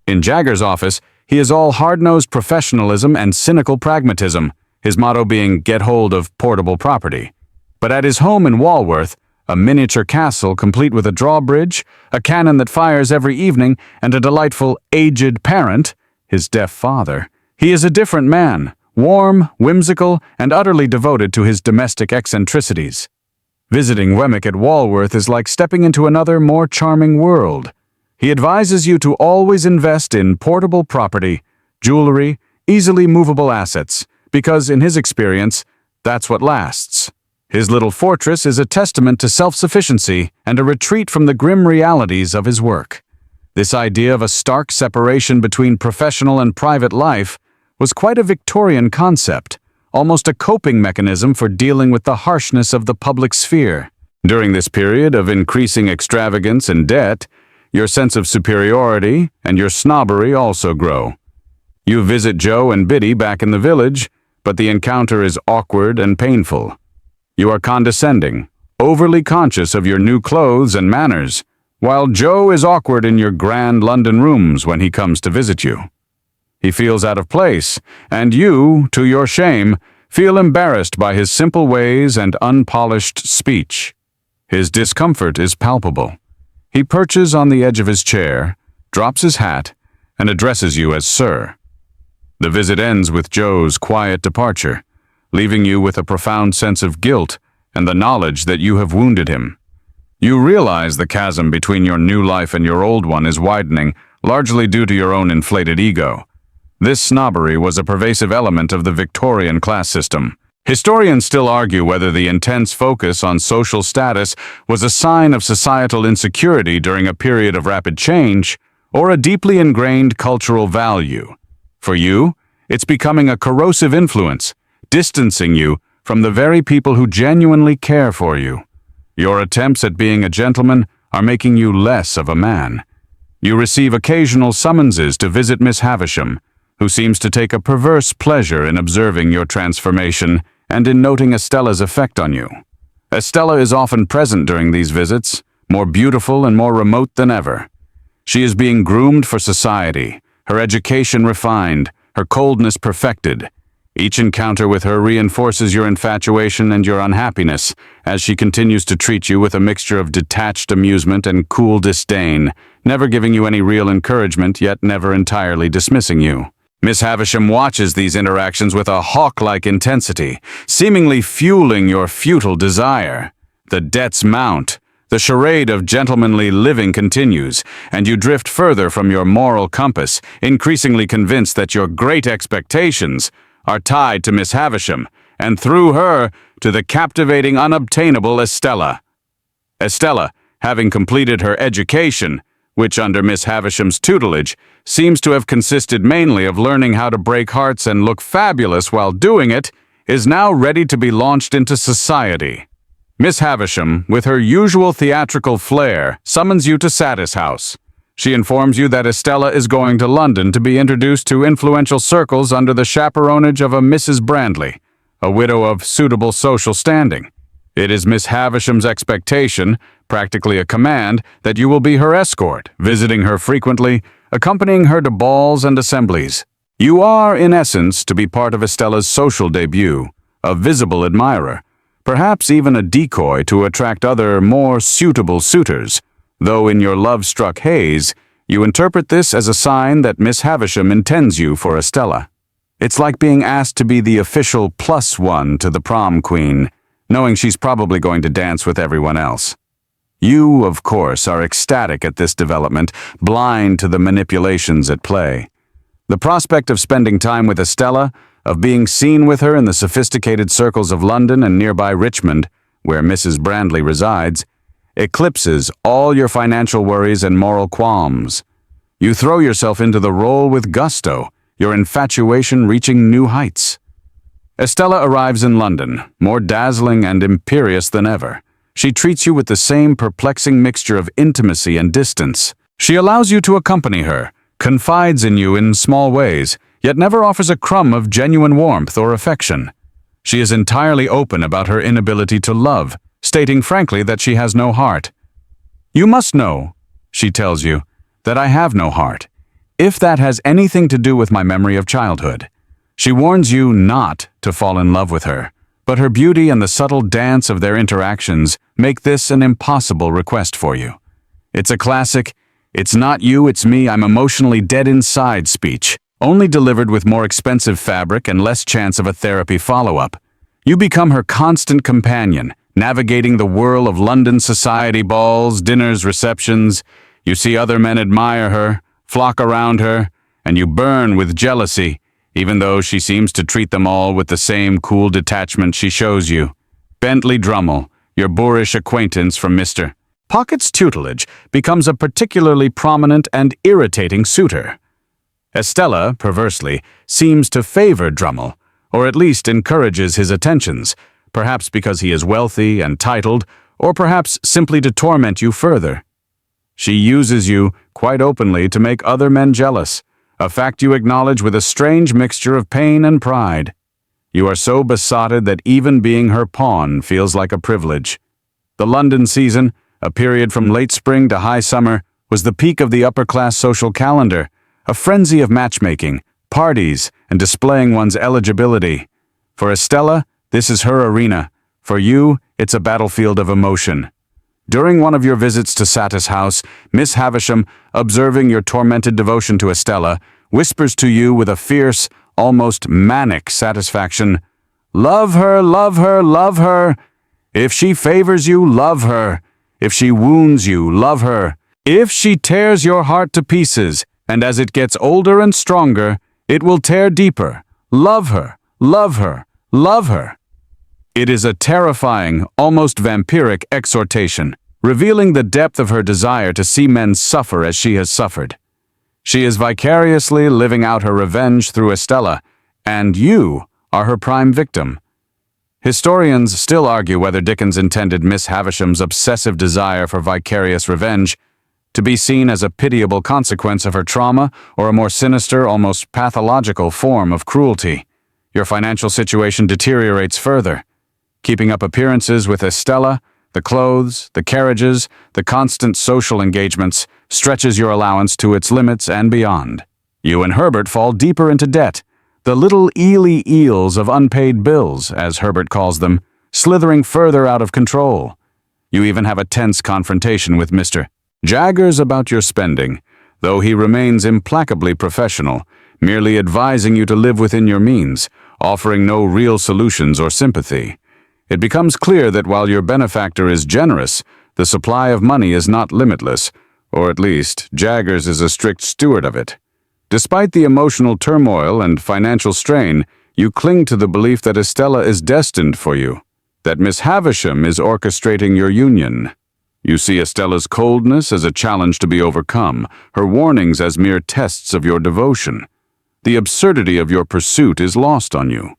In Jaggers' office, he is all hard-nosed professionalism and cynical pragmatism, his motto being "get hold of portable property." But at his home in Walworth, a miniature castle complete with a drawbridge, a cannon that fires every evening, and a delightful aged parent, his deaf father, he is a different man, warm, whimsical, and utterly devoted to his domestic eccentricities. Visiting Wemmick at Walworth is like stepping into another, more charming world. He advises you to always invest in portable property, jewelry, easily movable assets, because, in his experience, that's what lasts. His little fortress is a testament to self-sufficiency and a retreat from the grim realities of his work. This idea of a stark separation between professional and private life was quite a Victorian concept, almost a coping mechanism for dealing with the harshness of the public sphere. During this period of increasing extravagance and debt, your sense of superiority and your snobbery also grow. You visit Joe and Biddy back in the village, but the encounter is awkward and painful. You are condescending, overly conscious of your new clothes and manners, while Joe is awkward in your grand London rooms when he comes to visit you. He feels out of place, and you, to your shame, feel embarrassed by his simple ways and unpolished speech. His discomfort is palpable. He perches on the edge of his chair, drops his hat, and addresses you as Sir. The visit ends with Joe's quiet departure, leaving you with a profound sense of guilt and the knowledge that you have wounded him. You realize the chasm between your new life and your old one is widening, largely due to your own inflated ego. This snobbery was a pervasive element of the Victorian class system. Historians still argue whether the intense focus on social status was a sign of societal insecurity during a period of rapid change, or a deeply ingrained cultural value. For you, it's becoming a corrosive influence, distancing you from the very people who genuinely care for you. Your attempts at being a gentleman are making you less of a man. You receive occasional summonses to visit Miss Havisham, who seems to take a perverse pleasure in observing your transformation and in noting Estella's effect on you. Estella is often present during these visits, more beautiful and more remote than ever. She is being groomed for society, her education refined, her coldness perfected. Each encounter with her reinforces your infatuation and your unhappiness, as she continues to treat you with a mixture of detached amusement and cool disdain, never giving you any real encouragement, yet never entirely dismissing you. Miss Havisham watches these interactions with a hawk-like intensity, seemingly fueling your futile desire. The debts mount, the charade of gentlemanly living continues, and you drift further from your moral compass, increasingly convinced that your great expectations are tied to Miss Havisham, and through her, to the captivating, unobtainable Estella. Estella, having completed her education, which under Miss Havisham's tutelage seems to have consisted mainly of learning how to break hearts and look fabulous while doing it, is now ready to be launched into society. Miss Havisham, with her usual theatrical flair, summons you to Satis House. She informs you that Estella is going to London to be introduced to influential circles under the chaperonage of a Mrs. Brandley, a widow of suitable social standing. It is Miss Havisham's expectation, practically a command, that you will be her escort, visiting her frequently, accompanying her to balls and assemblies. You are, in essence, to be part of Estella's social debut, a visible admirer, perhaps even a decoy to attract other, more suitable suitors, though in your love-struck haze, you interpret this as a sign that Miss Havisham intends you for Estella. It's like being asked to be the official +1 to the prom queen, knowing she's probably going to dance with everyone else. You, of course, are ecstatic at this development, blind to the manipulations at play. The prospect of spending time with Estella, of being seen with her in the sophisticated circles of London and nearby Richmond, where Mrs. Brandley resides, eclipses all your financial worries and moral qualms. You throw yourself into the role with gusto, your infatuation reaching new heights. Estella arrives in London, more dazzling and imperious than ever. She treats you with the same perplexing mixture of intimacy and distance. She allows you to accompany her, confides in you in small ways, yet never offers a crumb of genuine warmth or affection. She is entirely open about her inability to love, stating frankly that she has no heart. You must know, she tells you, that I have no heart, if that has anything to do with my memory of childhood. She warns you not to fall in love with her, but her beauty and the subtle dance of their interactions make this an impossible request for you. It's a classic, "It's not you, it's me, I'm emotionally dead inside" speech, only delivered with more expensive fabric and less chance of a therapy follow-up. You become her constant companion, navigating the whirl of London society balls, dinners, receptions. You see other men admire her, flock around her, and you burn with jealousy, even though she seems to treat them all with the same cool detachment she shows you. Bentley Drummle, your boorish acquaintance from Mr. Pocket's tutelage, becomes a particularly prominent and irritating suitor. Estella, perversely, seems to favor Drummle, or at least encourages his attentions, perhaps because he is wealthy and titled, or perhaps simply to torment you further. She uses you, quite openly, to make other men jealous, a fact you acknowledge with a strange mixture of pain and pride. You are so besotted that even being her pawn feels like a privilege. The London season, a period from late spring to high summer, was the peak of the upper-class social calendar, a frenzy of matchmaking, parties, and displaying one's eligibility. For Estella, this is her arena. For you, it's a battlefield of emotion. During one of your visits to Satis House, Miss Havisham, observing your tormented devotion to Estella, whispers to you with a fierce, almost manic satisfaction, "Love her, love her, love her. If she favors you, love her. If she wounds you, love her. If she tears your heart to pieces, and as it gets older and stronger, it will tear deeper. Love her, love her, love her." It is a terrifying, almost vampiric exhortation, revealing the depth of her desire to see men suffer as she has suffered. She is vicariously living out her revenge through Estella, and you are her prime victim. Historians still argue whether Dickens intended Miss Havisham's obsessive desire for vicarious revenge to be seen as a pitiable consequence of her trauma or a more sinister, almost pathological form of cruelty. Your financial situation deteriorates further. Keeping up appearances with Estella, the clothes, the carriages, the constant social engagements, stretches your allowance to its limits and beyond. You and Herbert fall deeper into debt, the little eely eels of unpaid bills, as Herbert calls them, slithering further out of control. You even have a tense confrontation with Mr. Jaggers about your spending, though he remains implacably professional, merely advising you to live within your means, offering no real solutions or sympathy. It becomes clear that while your benefactor is generous, the supply of money is not limitless, or at least Jaggers is a strict steward of it. Despite the emotional turmoil and financial strain, you cling to the belief that Estella is destined for you, that Miss Havisham is orchestrating your union. You see Estella's coldness as a challenge to be overcome, her warnings as mere tests of your devotion. The absurdity of your pursuit is lost on you.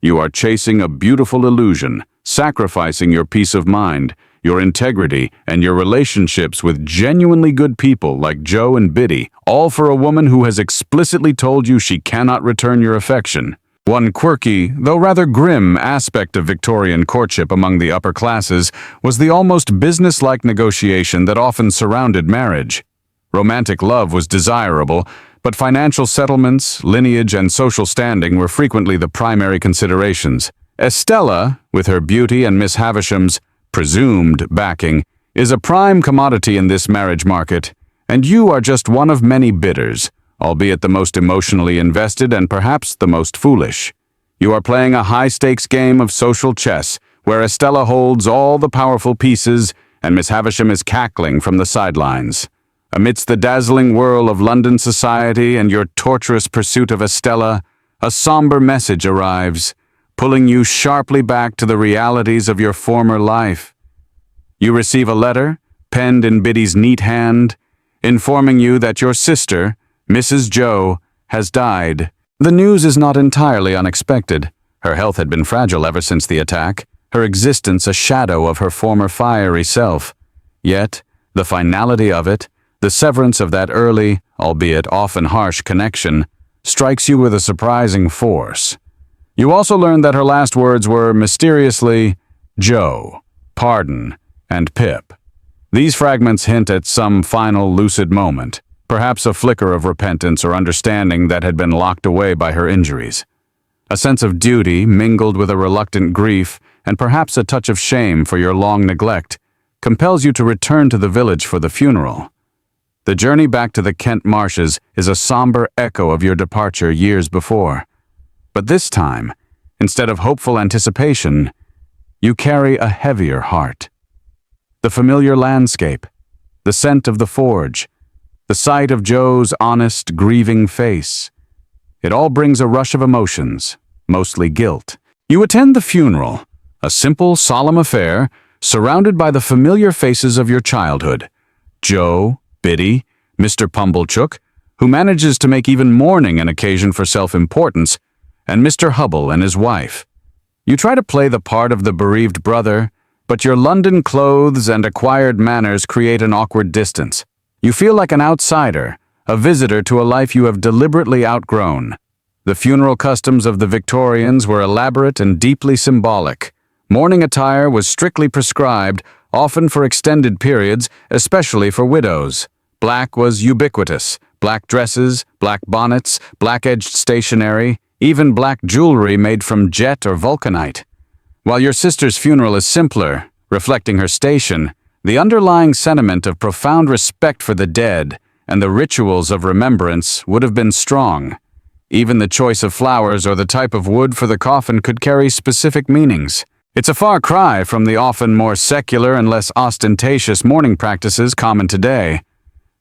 You are chasing a beautiful illusion, sacrificing your peace of mind, your integrity, and your relationships with genuinely good people like Joe and Biddy, all for a woman who has explicitly told you she cannot return your affection. One quirky, though rather grim, aspect of Victorian courtship among the upper classes was the almost business-like negotiation that often surrounded marriage. Romantic love was desirable, but financial settlements, lineage, and social standing were frequently the primary considerations. Estella, with her beauty and Miss Havisham's presumed backing, is a prime commodity in this marriage market, and you are just one of many bidders, albeit the most emotionally invested and perhaps the most foolish. You are playing a high-stakes game of social chess, where Estella holds all the powerful pieces and Miss Havisham is cackling from the sidelines. Amidst the dazzling whirl of London society and your torturous pursuit of Estella, a somber message arrives, pulling you sharply back to the realities of your former life. You receive a letter, penned in Biddy's neat hand, informing you that your sister, Mrs. Joe, has died. The news is not entirely unexpected. Her health had been fragile ever since the attack, her existence a shadow of her former fiery self. Yet, the finality of it, the severance of that early, albeit often harsh connection, strikes you with a surprising force. You also learn that her last words were, mysteriously, Joe, pardon, and Pip. These fragments hint at some final lucid moment, perhaps a flicker of repentance or understanding that had been locked away by her injuries. A sense of duty mingled with a reluctant grief and perhaps a touch of shame for your long neglect compels you to return to the village for the funeral. The journey back to the Kent marshes is a somber echo of your departure years before. But this time, instead of hopeful anticipation, you carry a heavier heart. The familiar landscape, the scent of the forge, the sight of Joe's honest, grieving face. It all brings a rush of emotions, mostly guilt. You attend the funeral, A simple, solemn affair, surrounded by the familiar faces of your childhood. Joe, Biddy, Mr. Pumblechook, who manages to make even mourning an occasion for self-importance, and Mr. Hubble and his wife. You try to play the part of the bereaved brother, but your London clothes and acquired manners create an awkward distance. You feel like an outsider, a visitor to a life you have deliberately outgrown. The funeral customs of the Victorians were elaborate and deeply symbolic. Mourning attire was strictly prescribed, often for extended periods, especially for widows. Black was ubiquitous. Black dresses, black bonnets, black-edged stationery, even black jewelry made from jet or vulcanite. While your sister's funeral is simpler, reflecting her station, the underlying sentiment of profound respect for the dead and the rituals of remembrance would have been strong. Even the choice of flowers or the type of wood for the coffin could carry specific meanings. It's a far cry from the often more secular and less ostentatious mourning practices common today.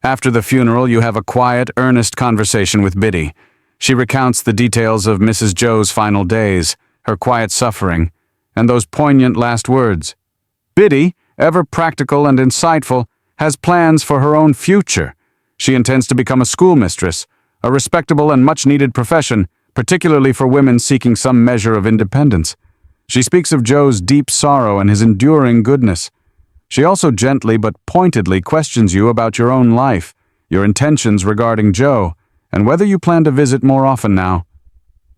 After the funeral, you have a quiet, earnest conversation with Biddy. She recounts the details of Mrs. Joe's final days, her quiet suffering, and those poignant last words. Biddy, ever practical and insightful, has plans for her own future. She intends to become a schoolmistress, a respectable and much-needed profession, particularly for women seeking some measure of independence. She speaks of Joe's deep sorrow and his enduring goodness. She also gently but pointedly questions you about your own life, your intentions regarding Joe, and whether you plan to visit more often now.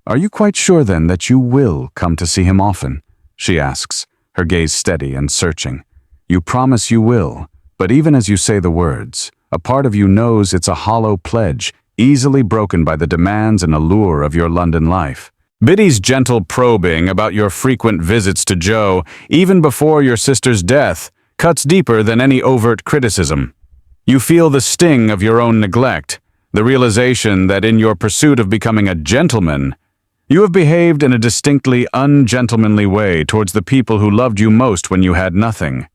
Are you quite sure then that you will come to see him often? She asks, her gaze steady and searching. You promise you will, but even as you say the words, a part of you knows it's a hollow pledge, easily broken by the demands and allure of your London life. Biddy's gentle probing about your frequent visits to Joe, even before your sister's death, cuts deeper than any overt criticism. You feel the sting of your own neglect, the realization that in your pursuit of becoming a gentleman, you have behaved in a distinctly ungentlemanly way towards the people who loved you most when you had nothing.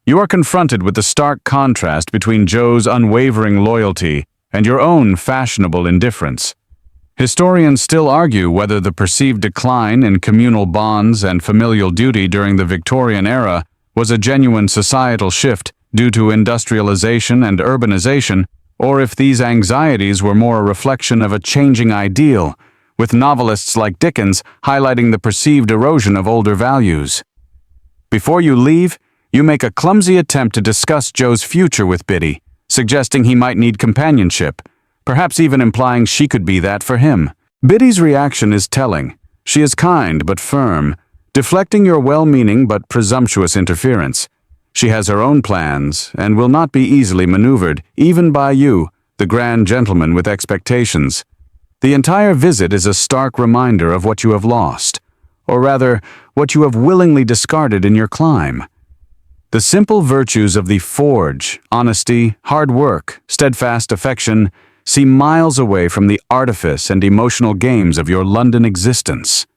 You are confronted with the stark contrast between Joe's unwavering loyalty and your own fashionable indifference. Historians still argue whether the perceived decline in communal bonds and familial duty during the Victorian era was a genuine societal shift due to industrialization and urbanization, or if these anxieties were more a reflection of a changing ideal, with novelists like Dickens highlighting the perceived erosion of older values. Before you leave, you make a clumsy attempt to discuss Joe's future with Biddy, suggesting he might need companionship, perhaps even implying she could be that for him. Biddy's reaction is telling. She is kind but firm, deflecting your well-meaning but presumptuous interference. She has her own plans and will not be easily maneuvered, even by you, the grand gentleman with expectations. The entire visit is a stark reminder of what you have lost, or rather, what you have willingly discarded in your climb. The simple virtues of the forge, honesty, hard work, steadfast affection, seem miles away from the artifice and emotional games of your London existence.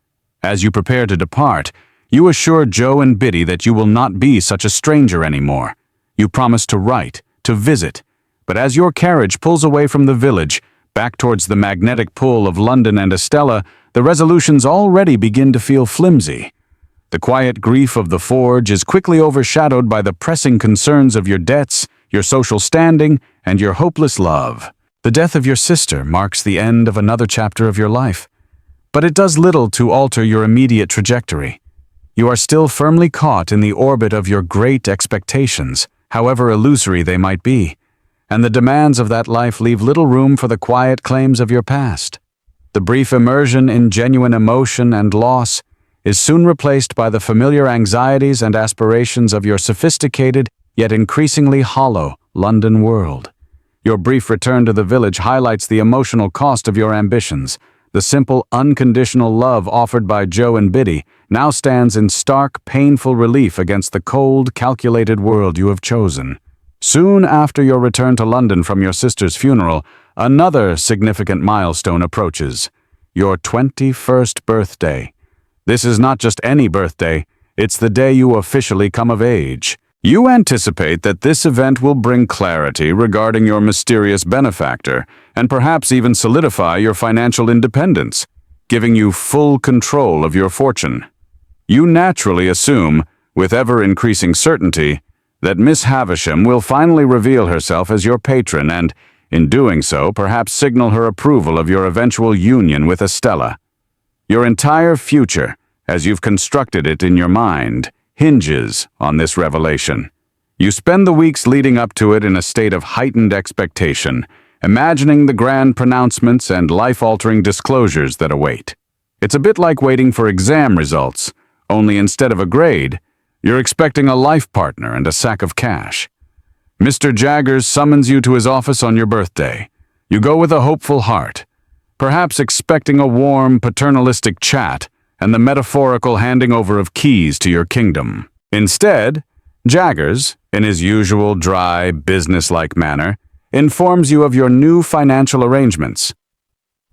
As you prepare to depart, you assure Joe and Biddy that you will not be such a stranger anymore. You promise to write, to visit, but as your carriage pulls away from the village, back towards the magnetic pull of London and Estella, the resolutions already begin to feel flimsy. The quiet grief of the forge is quickly overshadowed by the pressing concerns of your debts, your social standing, and your hopeless love. The death of your sister marks the end of another chapter of your life, but it does little to alter your immediate trajectory. You are still firmly caught in the orbit of your great expectations, however illusory they might be, and the demands of that life leave little room for the quiet claims of your past. The brief immersion in genuine emotion and loss is soon replaced by the familiar anxieties and aspirations of your sophisticated, yet increasingly hollow, London world. Your brief return to the village highlights the emotional cost of your ambitions. The simple, unconditional love offered by Joe and Biddy now stands in stark, painful relief against the cold, calculated world you have chosen. Soon after your return to London from your sister's funeral, another significant milestone approaches: your 21st birthday. This is not just any birthday, it's the day you officially come of age. You anticipate that this event will bring clarity regarding your mysterious benefactor, and perhaps even solidify your financial independence, giving you full control of your fortune. You naturally assume, with ever-increasing certainty, that Miss Havisham will finally reveal herself as your patron and, in doing so, perhaps signal her approval of your eventual union with Estella. Your entire future, as you've constructed it in your mind, hinges on this revelation. You spend the weeks leading up to it in a state of heightened expectation, imagining the grand pronouncements and life-altering disclosures that await. It's a bit like waiting for exam results, only instead of a grade, you're expecting a life partner and a sack of cash. Mr. Jaggers summons you to his office on your birthday. You go with a hopeful heart, perhaps expecting a warm, paternalistic chat and the metaphorical handing over of keys to your kingdom. Instead, Jaggers, in his usual dry, business-like manner, informs you of your new financial arrangements.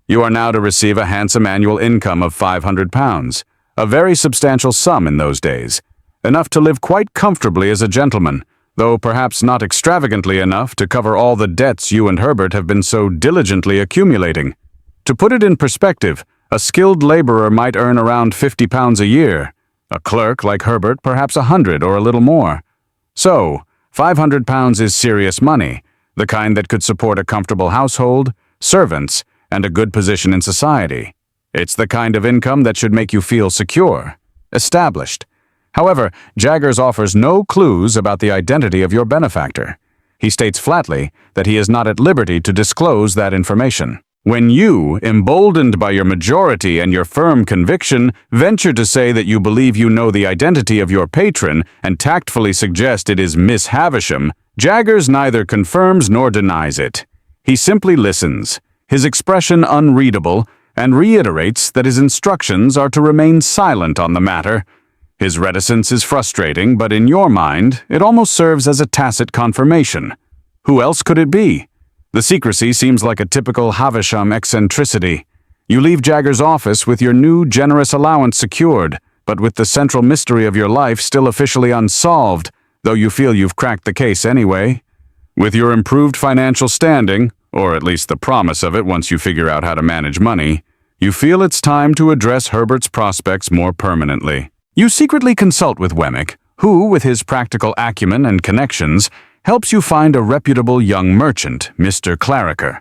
You are now to receive a handsome annual income of £500, a very substantial sum in those days, enough to live quite comfortably as a gentleman, though perhaps not extravagantly enough to cover all the debts you and Herbert have been so diligently accumulating. To put it in perspective, a skilled laborer might earn around £50 a year, a clerk like Herbert perhaps £100 or a little more. So, £500 is serious money, the kind that could support a comfortable household, servants, and a good position in society. It's the kind of income that should make you feel secure, established. However, Jaggers offers no clues about the identity of your benefactor. He states flatly that he is not at liberty to disclose that information. When you, emboldened by your majority and your firm conviction, venture to say that you believe you know the identity of your patron and tactfully suggest it is Miss Havisham, Jaggers neither confirms nor denies it. He simply listens, his expression unreadable, and reiterates that his instructions are to remain silent on the matter. His reticence is frustrating, but in your mind, it almost serves as a tacit confirmation. Who else could it be? The secrecy seems like a typical Havisham eccentricity. You leave Jaggers' office with your new generous allowance secured, but with the central mystery of your life still officially unsolved, though you feel you've cracked the case anyway. With your improved financial standing, or at least the promise of it once you figure out how to manage money, you feel it's time to address Herbert's prospects more permanently. You secretly consult with Wemmick, who, with his practical acumen and connections, helps you find a reputable young merchant, Mr. Clarriker.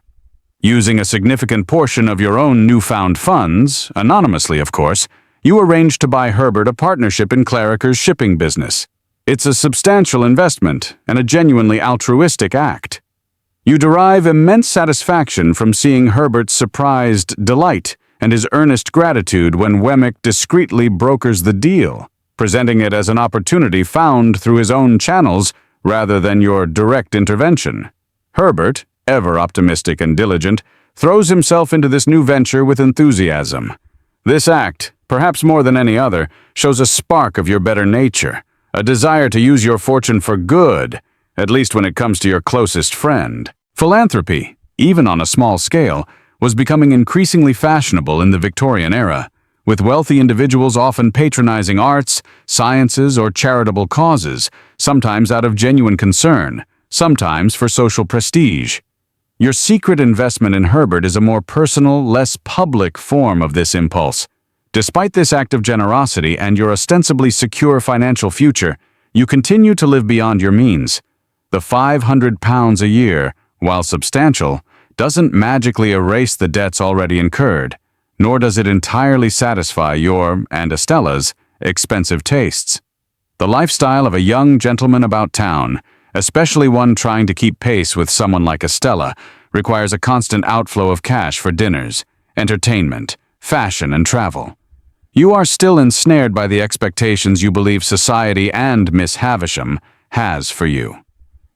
Using a significant portion of your own newfound funds, anonymously of course, you arrange to buy Herbert a partnership in Clarriker's shipping business. It's a substantial investment and a genuinely altruistic act. You derive immense satisfaction from seeing Herbert's surprised delight and his earnest gratitude when Wemmick discreetly brokers the deal, presenting it as an opportunity found through his own channels rather than your direct intervention. Herbert, ever optimistic and diligent, throws himself into this new venture with enthusiasm. This act, perhaps more than any other, shows a spark of your better nature, a desire to use your fortune for good, at least when it comes to your closest friend. Philanthropy, even on a small scale, was becoming increasingly fashionable in the Victorian era, with wealthy individuals often patronizing arts, sciences, or charitable causes, sometimes out of genuine concern, sometimes for social prestige. Your secret investment in Herbert is a more personal, less public form of this impulse. Despite this act of generosity and your ostensibly secure financial future, you continue to live beyond your means. The £500 a year, while substantial, doesn't magically erase the debts already incurred, nor does it entirely satisfy your, and Estella's, expensive tastes. The lifestyle of a young gentleman about town, especially one trying to keep pace with someone like Estella, requires a constant outflow of cash for dinners, entertainment, fashion, and travel. You are still ensnared by the expectations you believe society and Miss Havisham has for you.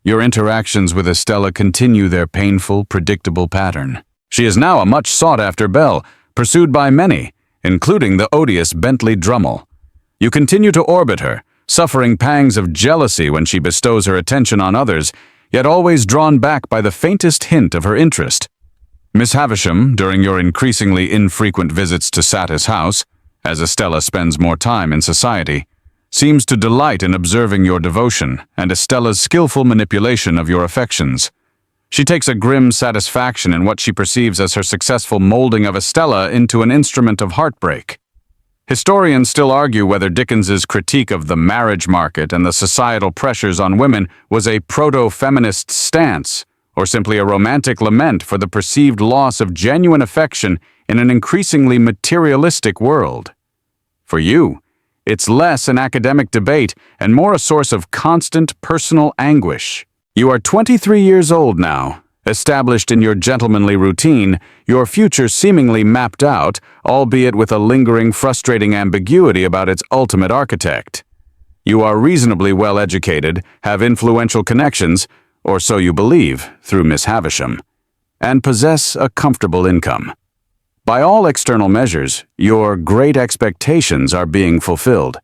Your interactions with Estella continue their painful, predictable pattern. She is now a much sought-after belle, pursued by many, including the odious Bentley Drummle. You continue to orbit her, suffering pangs of jealousy when she bestows her attention on others, yet always drawn back by the faintest hint of her interest. Miss Havisham, during your increasingly infrequent visits to Satis House, as Estella spends more time in society, seems to delight in observing your devotion and Estella's skillful manipulation of your affections. She takes a grim satisfaction in what she perceives as her successful molding of Estella into an instrument of heartbreak. Historians still argue whether Dickens's critique of the marriage market and the societal pressures on women was a proto-feminist stance, or simply a romantic lament for the perceived loss of genuine affection in an increasingly materialistic world. For you, it's less an academic debate and more a source of constant personal anguish. You are 23 years old now, established in your gentlemanly routine, your future seemingly mapped out, albeit with a lingering, frustrating ambiguity about its ultimate architect. You are reasonably well educated, have influential connections, or so you believe, through Miss Havisham, and possess a comfortable income. By all external measures, your great expectations are being fulfilled.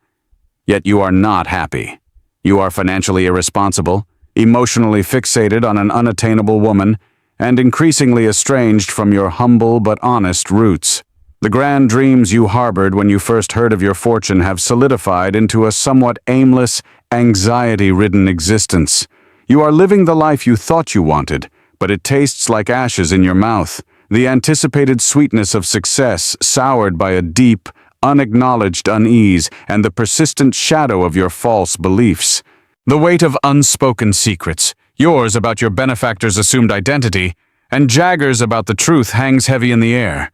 Yet you are not happy. You are financially irresponsible, emotionally fixated on an unattainable woman, and increasingly estranged from your humble but honest roots. The grand dreams you harbored when you first heard of your fortune have solidified into a somewhat aimless, anxiety-ridden existence. You are living the life you thought you wanted, but it tastes like ashes in your mouth, the anticipated sweetness of success soured by a deep, unacknowledged unease and the persistent shadow of your false beliefs. The weight of unspoken secrets, yours about your benefactor's assumed identity, and Jagger's about the truth hangs heavy in the air.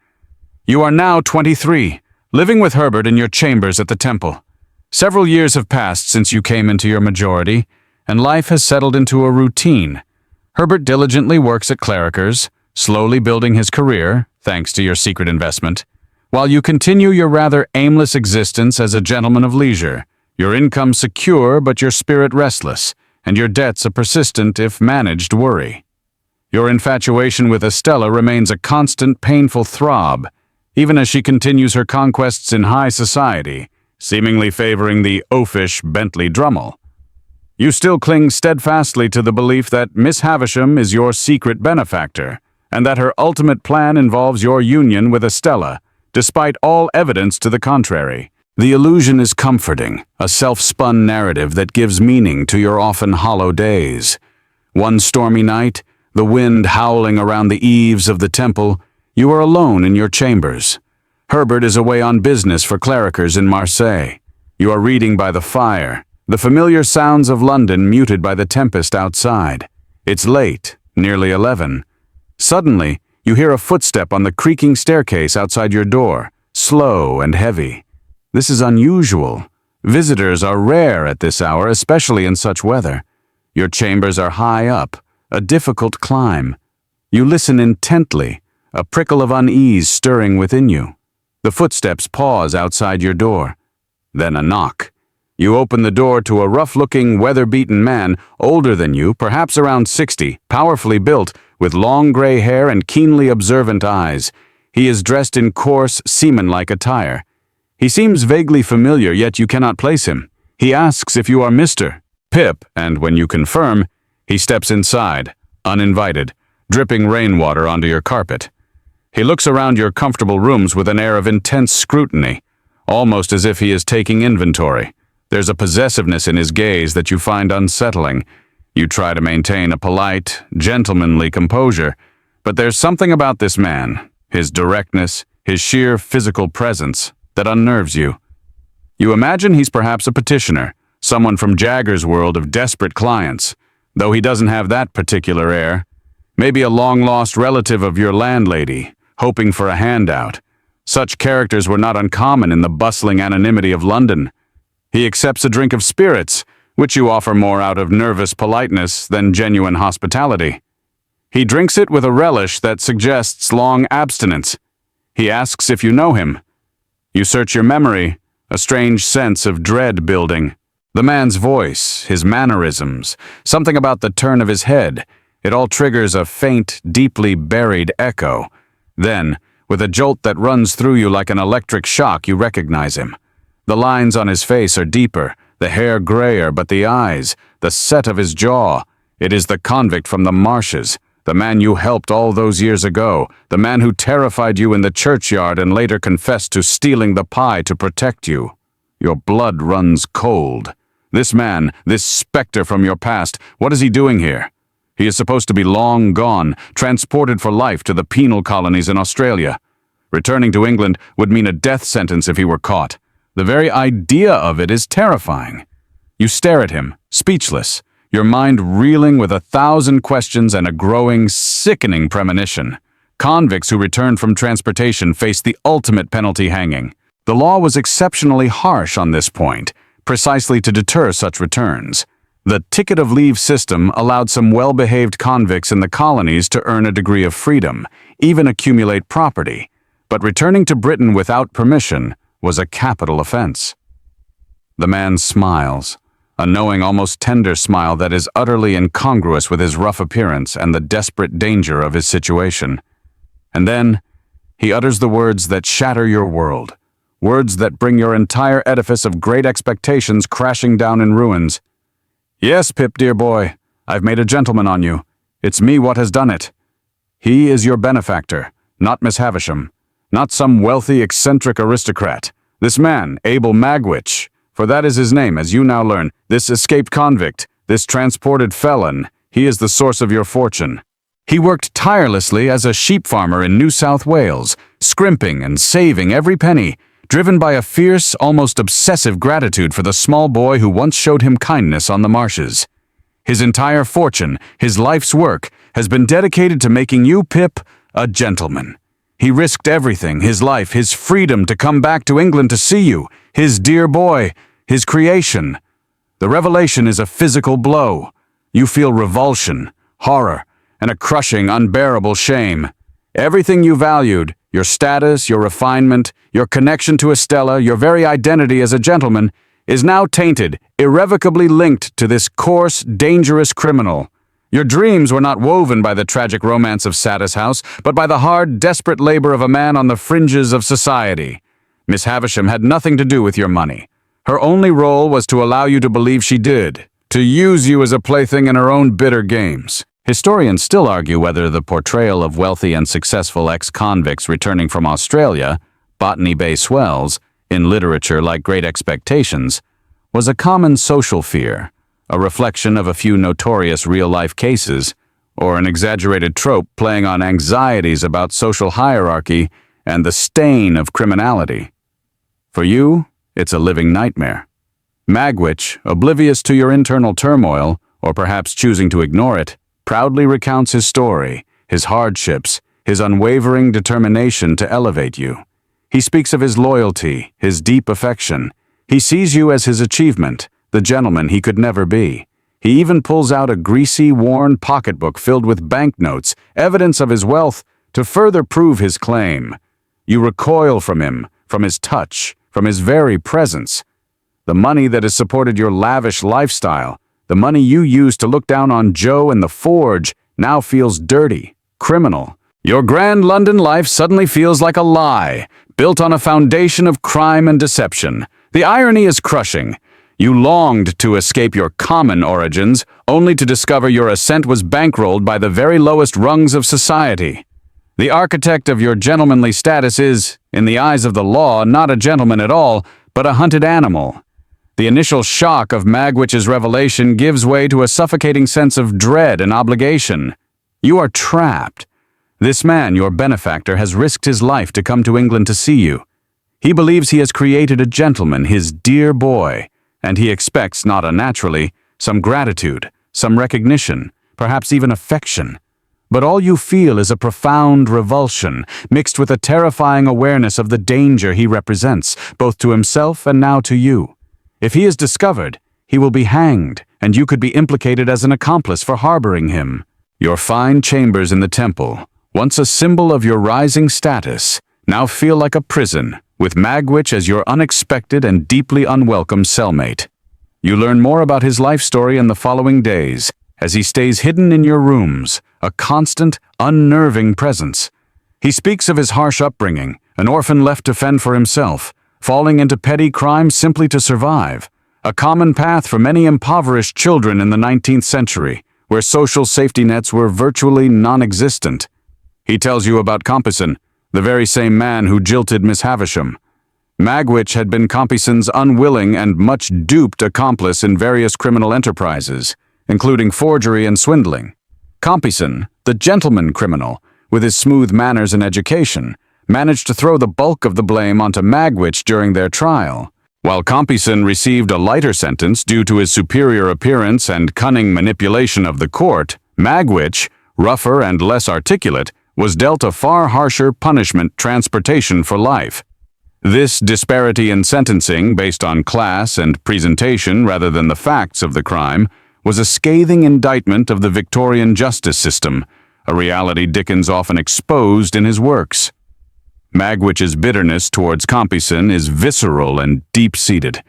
You are now 23, living with Herbert in your chambers at the Temple. Several years have passed since you came into your majority, and life has settled into a routine. Herbert diligently works at Claricker's, slowly building his career, thanks to your secret investment, while you continue your rather aimless existence as a gentleman of leisure. Your income secure, but your spirit restless, and your debts a persistent, if managed, worry. Your infatuation with Estella remains a constant, painful throb, even as she continues her conquests in high society, seemingly favoring the oafish Bentley Drummle. You still cling steadfastly to the belief that Miss Havisham is your secret benefactor, and that her ultimate plan involves your union with Estella, despite all evidence to the contrary. The illusion is comforting, a self-spun narrative that gives meaning to your often hollow days. One stormy night, the wind howling around the eaves of the Temple, you are alone in your chambers. Herbert is away on business for Claricker's in Marseille. You are reading by the fire, the familiar sounds of London muted by the tempest outside. It's late, nearly 11. Suddenly, you hear a footstep on the creaking staircase outside your door, slow and heavy. This is unusual. Visitors are rare at this hour, especially in such weather. Your chambers are high up, a difficult climb. You listen intently, a prickle of unease stirring within you. The footsteps pause outside your door. Then a knock. You open the door to a rough-looking, weather-beaten man, older than you, perhaps around 60, powerfully built, with long gray hair and keenly observant eyes. He is dressed in coarse, seaman-like attire. He seems vaguely familiar, yet you cannot place him. He asks if you are Mr. Pip, and when you confirm, he steps inside, uninvited, dripping rainwater onto your carpet. He looks around your comfortable rooms with an air of intense scrutiny, almost as if he is taking inventory. There's a possessiveness in his gaze that you find unsettling. You try to maintain a polite, gentlemanly composure, but there's something about this man, his directness, his sheer physical presence, that unnerves you. You imagine he's perhaps a petitioner, someone from Jagger's world of desperate clients, though he doesn't have that particular air. Maybe a long-lost relative of your landlady, hoping for a handout. Such characters were not uncommon in the bustling anonymity of London. He accepts a drink of spirits, which you offer more out of nervous politeness than genuine hospitality. He drinks it with a relish that suggests long abstinence. He asks if you know him. You search your memory, a strange sense of dread building. The man's voice, his mannerisms, something about the turn of his head, it all triggers a faint, deeply buried echo. Then, with a jolt that runs through you like an electric shock, you recognize him. The lines on his face are deeper, the hair grayer, but the eyes, the set of his jaw. It is the convict from the marshes, the man you helped all those years ago, the man who terrified you in the churchyard and later confessed to stealing the pie to protect you. Your blood runs cold. This man, this specter from your past, what is he doing here? He is supposed to be long gone, transported for life to the penal colonies in Australia. Returning to England would mean a death sentence if he were caught. The very idea of it is terrifying. You stare at him, speechless, your mind reeling with 1,000 questions and a growing, sickening premonition. Convicts who returned from transportation faced the ultimate penalty, hanging. The law was exceptionally harsh on this point, precisely to deter such returns. The ticket of leave system allowed some well-behaved convicts in the colonies to earn a degree of freedom, even accumulate property. But returning to Britain without permission was a capital offense. The man smiles, a knowing, almost tender smile that is utterly incongruous with his rough appearance and the desperate danger of his situation. And then, he utters the words that shatter your world, words that bring your entire edifice of great expectations crashing down in ruins. "Yes, Pip, dear boy, I've made a gentleman on you. It's me what has done it. He is your benefactor, not Miss Havisham, not some wealthy, eccentric aristocrat. This man, Abel Magwitch, for that is his name, as you now learn, this escaped convict, this transported felon, he is the source of your fortune. He worked tirelessly as a sheep farmer in New South Wales, scrimping and saving every penny, driven by a fierce, almost obsessive gratitude for the small boy who once showed him kindness on the marshes. His entire fortune, his life's work, has been dedicated to making you, Pip, a gentleman. He risked everything, his life, his freedom, to come back to England to see you, his dear boy, his creation. The revelation is a physical blow. You feel revulsion, horror, and a crushing, unbearable shame. Everything you valued, your status, your refinement, your connection to Estella, your very identity as a gentleman, is now tainted, irrevocably linked to this coarse, dangerous criminal. Your dreams were not woven by the tragic romance of Satis House, but by the hard, desperate labor of a man on the fringes of society. Miss Havisham had nothing to do with your money. Her only role was to allow you to believe she did, to use you as a plaything in her own bitter games. Historians still argue whether the portrayal of wealthy and successful ex-convicts returning from Australia, Botany Bay swells, in literature like Great Expectations, was a common social fear, a reflection of a few notorious real-life cases, or an exaggerated trope playing on anxieties about social hierarchy and the stain of criminality. For you, it's a living nightmare. Magwitch, oblivious to your internal turmoil, or perhaps choosing to ignore it, proudly recounts his story, his hardships, his unwavering determination to elevate you. He speaks of his loyalty, his deep affection. He sees you as his achievement, the gentleman he could never be. He even pulls out a greasy, worn pocketbook filled with banknotes, evidence of his wealth, to further prove his claim. You recoil from him, from his touch, from his very presence. The money that has supported your lavish lifestyle, the money you used to look down on Joe and the Forge, now feels dirty, criminal. Your grand London life suddenly feels like a lie, built on a foundation of crime and deception. The irony is crushing. You longed to escape your common origins, only to discover your ascent was bankrolled by the very lowest rungs of society. The architect of your gentlemanly status is, in the eyes of the law, not a gentleman at all, but a hunted animal. The initial shock of Magwitch's revelation gives way to a suffocating sense of dread and obligation. You are trapped. This man, your benefactor, has risked his life to come to England to see you. He believes he has created a gentleman, his dear boy, and he expects, not unnaturally, some gratitude, some recognition, perhaps even affection. But all you feel is a profound revulsion, mixed with a terrifying awareness of the danger he represents, both to himself and now to you. If he is discovered, he will be hanged, and you could be implicated as an accomplice for harboring him. Your fine chambers in the temple, once a symbol of your rising status, now feel like a prison, with Magwitch as your unexpected and deeply unwelcome cellmate. You learn more about his life story in the following days, as he stays hidden in your rooms, a constant, unnerving presence. He speaks of his harsh upbringing, an orphan left to fend for himself, falling into petty crime simply to survive, a common path for many impoverished children in the 19th century, where social safety nets were virtually non-existent. He tells you about Compeyson, the very same man who jilted Miss Havisham. Magwitch had been Compeyson's unwilling and much duped accomplice in various criminal enterprises, including forgery and swindling. Compeyson, the gentleman criminal, with his smooth manners and education, managed to throw the bulk of the blame onto Magwitch during their trial. While Compeyson received a lighter sentence due to his superior appearance and cunning manipulation of the court, Magwitch, rougher and less articulate, was dealt a far harsher punishment, transportation for life. This disparity in sentencing, based on class and presentation rather than the facts of the crime, was a scathing indictment of the Victorian justice system, a reality Dickens often exposed in his works. Magwitch's bitterness towards Compeyson is visceral and deep-seated.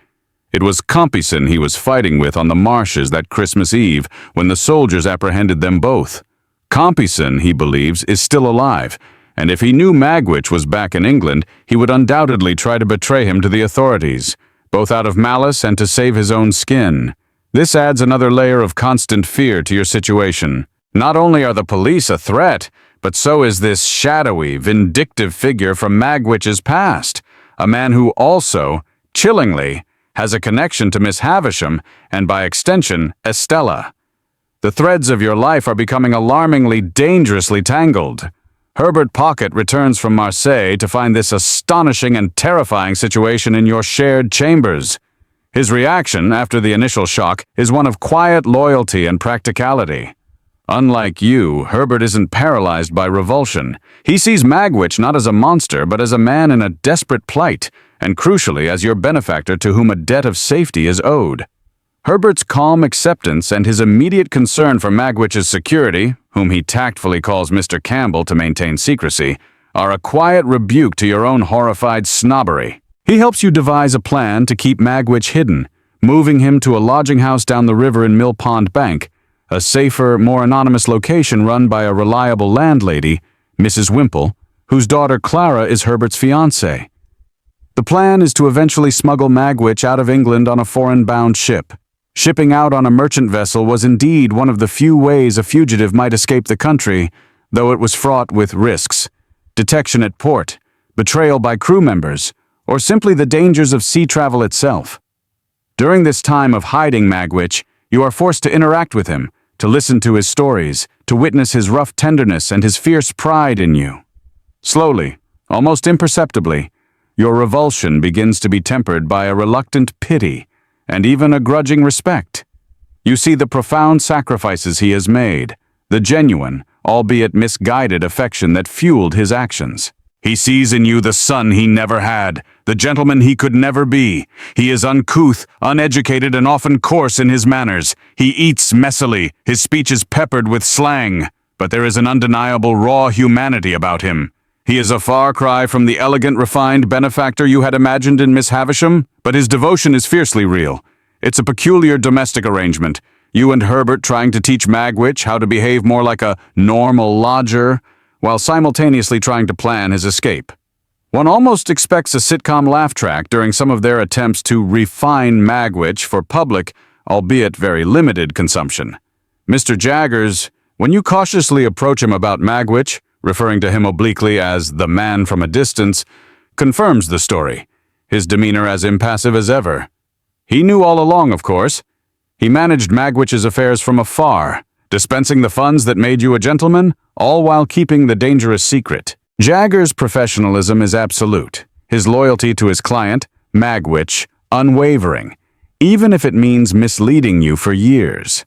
It was Compeyson he was fighting with on the marshes that Christmas Eve when the soldiers apprehended them both. Compeyson, he believes, is still alive, and if he knew Magwitch was back in England, he would undoubtedly try to betray him to the authorities, both out of malice and to save his own skin. This adds another layer of constant fear to your situation. Not only are the police a threat, but so is this shadowy, vindictive figure from Magwitch's past, a man who also, chillingly, has a connection to Miss Havisham and, by extension, Estella. The threads of your life are becoming alarmingly, dangerously tangled. Herbert Pocket returns from Marseille to find this astonishing and terrifying situation in your shared chambers. His reaction, after the initial shock, is one of quiet loyalty and practicality. Unlike you, Herbert isn't paralyzed by revulsion. He sees Magwitch not as a monster, but as a man in a desperate plight, and crucially as your benefactor to whom a debt of safety is owed. Herbert's calm acceptance and his immediate concern for Magwitch's security, whom he tactfully calls Mr. Campbell to maintain secrecy, are a quiet rebuke to your own horrified snobbery. He helps you devise a plan to keep Magwitch hidden, moving him to a lodging house down the river in Mill Pond Bank, a safer, more anonymous location run by a reliable landlady, Mrs. Wimple, whose daughter Clara is Herbert's fiancée. The plan is to eventually smuggle Magwitch out of England on a foreign-bound ship. Shipping out on a merchant vessel was indeed one of the few ways a fugitive might escape the country, though it was fraught with risks. Detection at port, betrayal by crew members, or simply the dangers of sea travel itself. During this time of hiding Magwitch, you are forced to interact with him, to listen to his stories, to witness his rough tenderness and his fierce pride in you. Slowly, almost imperceptibly, your revulsion begins to be tempered by a reluctant pity, and even a grudging respect. You see the profound sacrifices he has made, the genuine, albeit misguided affection that fueled his actions. He sees in you the son he never had, the gentleman he could never be. He is uncouth, uneducated, and often coarse in his manners. He eats messily, his speech is peppered with slang, but there is an undeniable raw humanity about him. He is a far cry from the elegant, refined benefactor you had imagined in Miss Havisham, but his devotion is fiercely real. It's a peculiar domestic arrangement, you and Herbert trying to teach Magwitch how to behave more like a normal lodger, while simultaneously trying to plan his escape. One almost expects a sitcom laugh track during some of their attempts to refine Magwitch for public, albeit very limited, consumption. Mr. Jaggers, when you cautiously approach him about Magwitch, referring to him obliquely as the man from a distance, confirms the story, his demeanor as impassive as ever. He knew all along, of course. He managed Magwitch's affairs from afar, dispensing the funds that made you a gentleman, all while keeping the dangerous secret. Jaggers' professionalism is absolute, his loyalty to his client, Magwitch, unwavering, even if it means misleading you for years.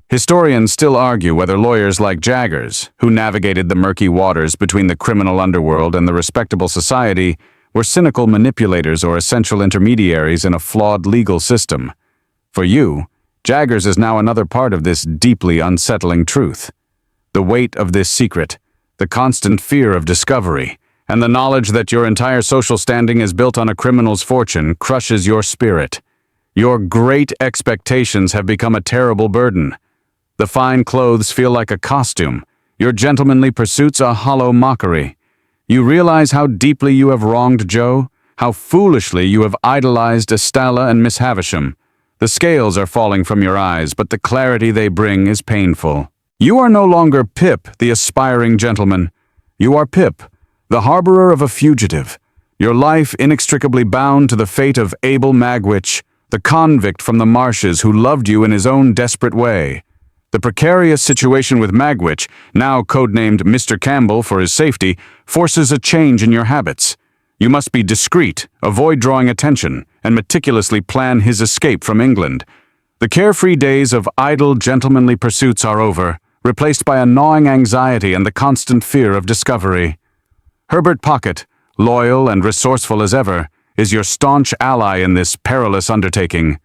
Historians still argue whether lawyers like Jaggers, who navigated the murky waters between the criminal underworld and the respectable society, were cynical manipulators or essential intermediaries in a flawed legal system. For you, Jaggers is now another part of this deeply unsettling truth. The weight of this secret, the constant fear of discovery, and the knowledge that your entire social standing is built on a criminal's fortune crushes your spirit. Your great expectations have become a terrible burden. The fine clothes feel like a costume, your gentlemanly pursuits a hollow mockery. You realize how deeply you have wronged Joe, how foolishly you have idolized Estella and Miss Havisham. The scales are falling from your eyes, but the clarity they bring is painful. You are no longer Pip, the aspiring gentleman. You are Pip, the harborer of a fugitive, your life inextricably bound to the fate of Abel Magwitch, the convict from the marshes who loved you in his own desperate way. The precarious situation with Magwitch, now codenamed Mr. Campbell for his safety, forces a change in your habits. You must be discreet, avoid drawing attention, and meticulously plan his escape from England. The carefree days of idle, gentlemanly pursuits are over, replaced by a gnawing anxiety and the constant fear of discovery. Herbert Pocket, loyal and resourceful as ever, is your staunch ally in this perilous undertaking.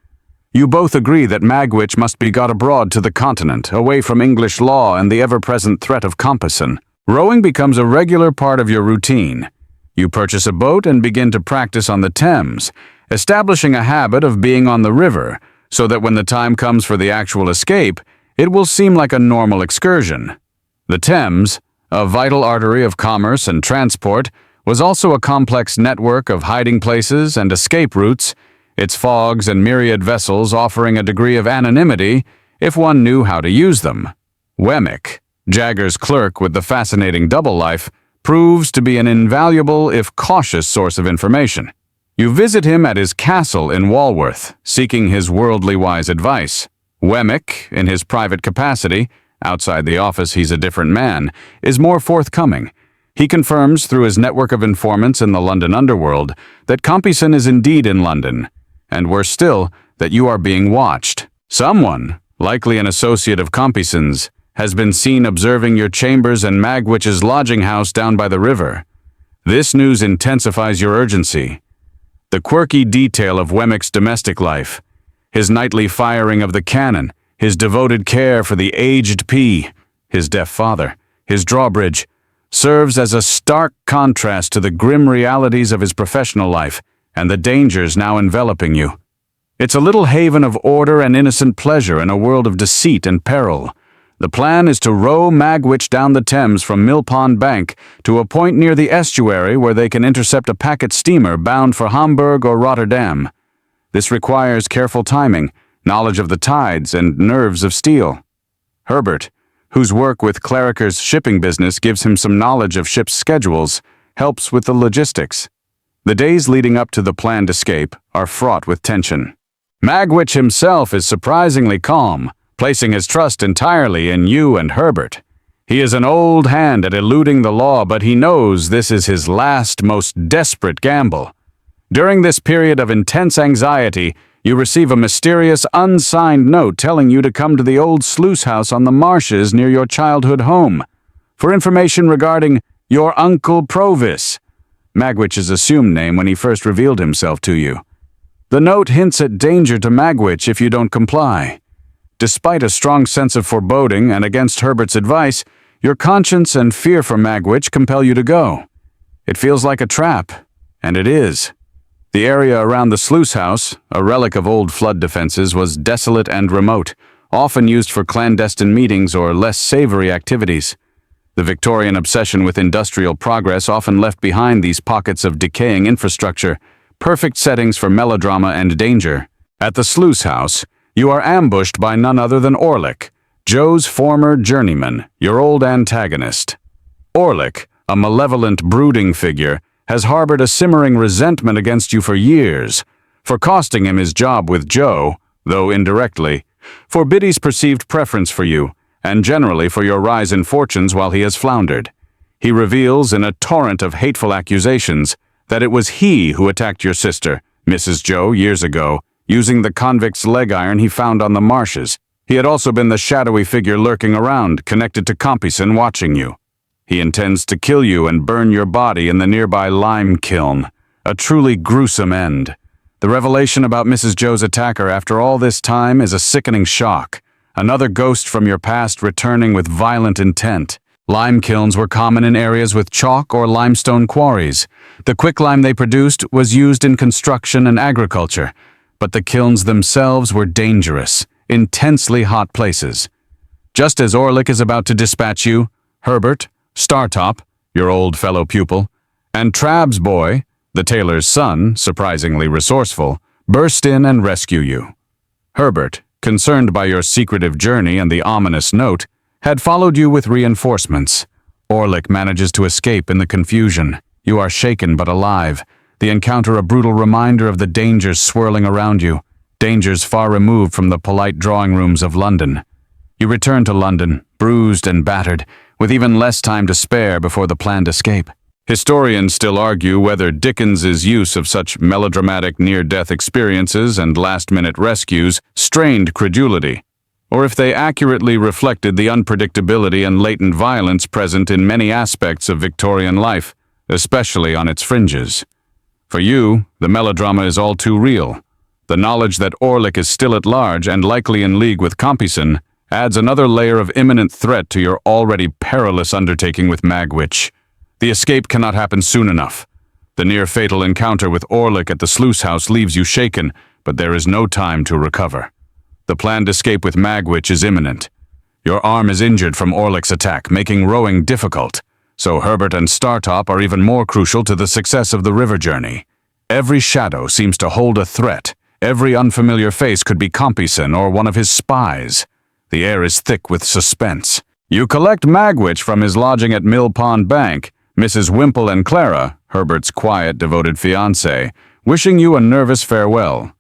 You both agree that Magwitch must be got abroad to the continent, away from English law and the ever-present threat of Compeyson. Rowing becomes a regular part of your routine. You purchase a boat and begin to practice on the Thames, establishing a habit of being on the river, so that when the time comes for the actual escape, it will seem like a normal excursion. The Thames, a vital artery of commerce and transport, was also a complex network of hiding places and escape routes, its fogs and myriad vessels offering a degree of anonymity if one knew how to use them. Wemmick, Jagger's clerk with the fascinating double life, proves to be an invaluable if cautious source of information. You visit him at his castle in Walworth, seeking his worldly-wise advice. Wemmick, in his private capacity, outside the office he's a different man, is more forthcoming. He confirms through his network of informants in the London underworld that Compeyson is indeed in London, and worse still, that you are being watched. Someone, likely an associate of Compeyson's, has been seen observing your chambers and Magwitch's lodging house down by the river. This news intensifies your urgency. The quirky detail of Wemmick's domestic life, his nightly firing of the cannon, his devoted care for the aged P, his deaf father, his drawbridge, serves as a stark contrast to the grim realities of his professional life and the dangers now enveloping you. It's a little haven of order and innocent pleasure in a world of deceit and peril. The plan is to row Magwitch down the Thames from Mill Pond Bank to a point near the estuary where they can intercept a packet steamer bound for Hamburg or Rotterdam. This requires careful timing, knowledge of the tides, and nerves of steel. Herbert, whose work with Clarriker's shipping business gives him some knowledge of ships' schedules, helps with the logistics. The days leading up to the planned escape are fraught with tension. Magwitch himself is surprisingly calm, placing his trust entirely in you and Herbert. He is an old hand at eluding the law, but he knows this is his last, most desperate gamble. During this period of intense anxiety, you receive a mysterious, unsigned note telling you to come to the old sluice house on the marshes near your childhood home for information regarding your Uncle Provis, Magwitch's assumed name when he first revealed himself to you. The note hints at danger to Magwitch if you don't comply. Despite a strong sense of foreboding and against Herbert's advice, your conscience and fear for Magwitch compel you to go. It feels like a trap, and it is. The area around the sluice house, a relic of old flood defenses, was desolate and remote, often used for clandestine meetings or less savory activities. The Victorian obsession with industrial progress often left behind these pockets of decaying infrastructure, perfect settings for melodrama and danger. At the sluice house, you are ambushed by none other than Orlick, Joe's former journeyman, your old antagonist. Orlick, a malevolent, brooding figure, has harbored a simmering resentment against you for years, for costing him his job with Joe, though indirectly, for Biddy's perceived preference for you, and generally for your rise in fortunes while he has floundered. He reveals in a torrent of hateful accusations that it was he who attacked your sister, Mrs. Joe, years ago, using the convict's leg iron he found on the marshes. He had also been the shadowy figure lurking around, connected to Compeyson, watching you. He intends to kill you and burn your body in the nearby lime kiln, a truly gruesome end. The revelation about Mrs. Joe's attacker after all this time is a sickening shock, another ghost from your past returning with violent intent. Lime kilns were common in areas with chalk or limestone quarries. The quicklime they produced was used in construction and agriculture, but the kilns themselves were dangerous, intensely hot places. Just as Orlick is about to dispatch you, Herbert, Startop, your old fellow pupil, and Trabb's boy, the tailor's son, surprisingly resourceful, burst in and rescue you. Herbert, concerned by your secretive journey and the ominous note, had followed you with reinforcements. Orlick manages to escape in the confusion. You are shaken but alive, the encounter a brutal reminder of the dangers swirling around you, dangers far removed from the polite drawing rooms of London. You return to London, bruised and battered, with even less time to spare before the planned escape. Historians still argue whether Dickens's use of such melodramatic near-death experiences and last-minute rescues strained credulity, or if they accurately reflected the unpredictability and latent violence present in many aspects of Victorian life, especially on its fringes. For you, the melodrama is all too real. The knowledge that Orlick is still at large and likely in league with Compeyson adds another layer of imminent threat to your already perilous undertaking with Magwitch. The escape cannot happen soon enough. The near-fatal encounter with Orlick at the sluice house leaves you shaken, but there is no time to recover. The planned escape with Magwitch is imminent. Your arm is injured from Orlick's attack, making rowing difficult, so Herbert and Startop are even more crucial to the success of the river journey. Every shadow seems to hold a threat. Every unfamiliar face could be Compeyson or one of his spies. The air is thick with suspense. You collect Magwitch from his lodging at Mill Pond Bank, Mrs. Wimple and Clara, Herbert's quiet, devoted fiancée, wishing you a nervous farewell.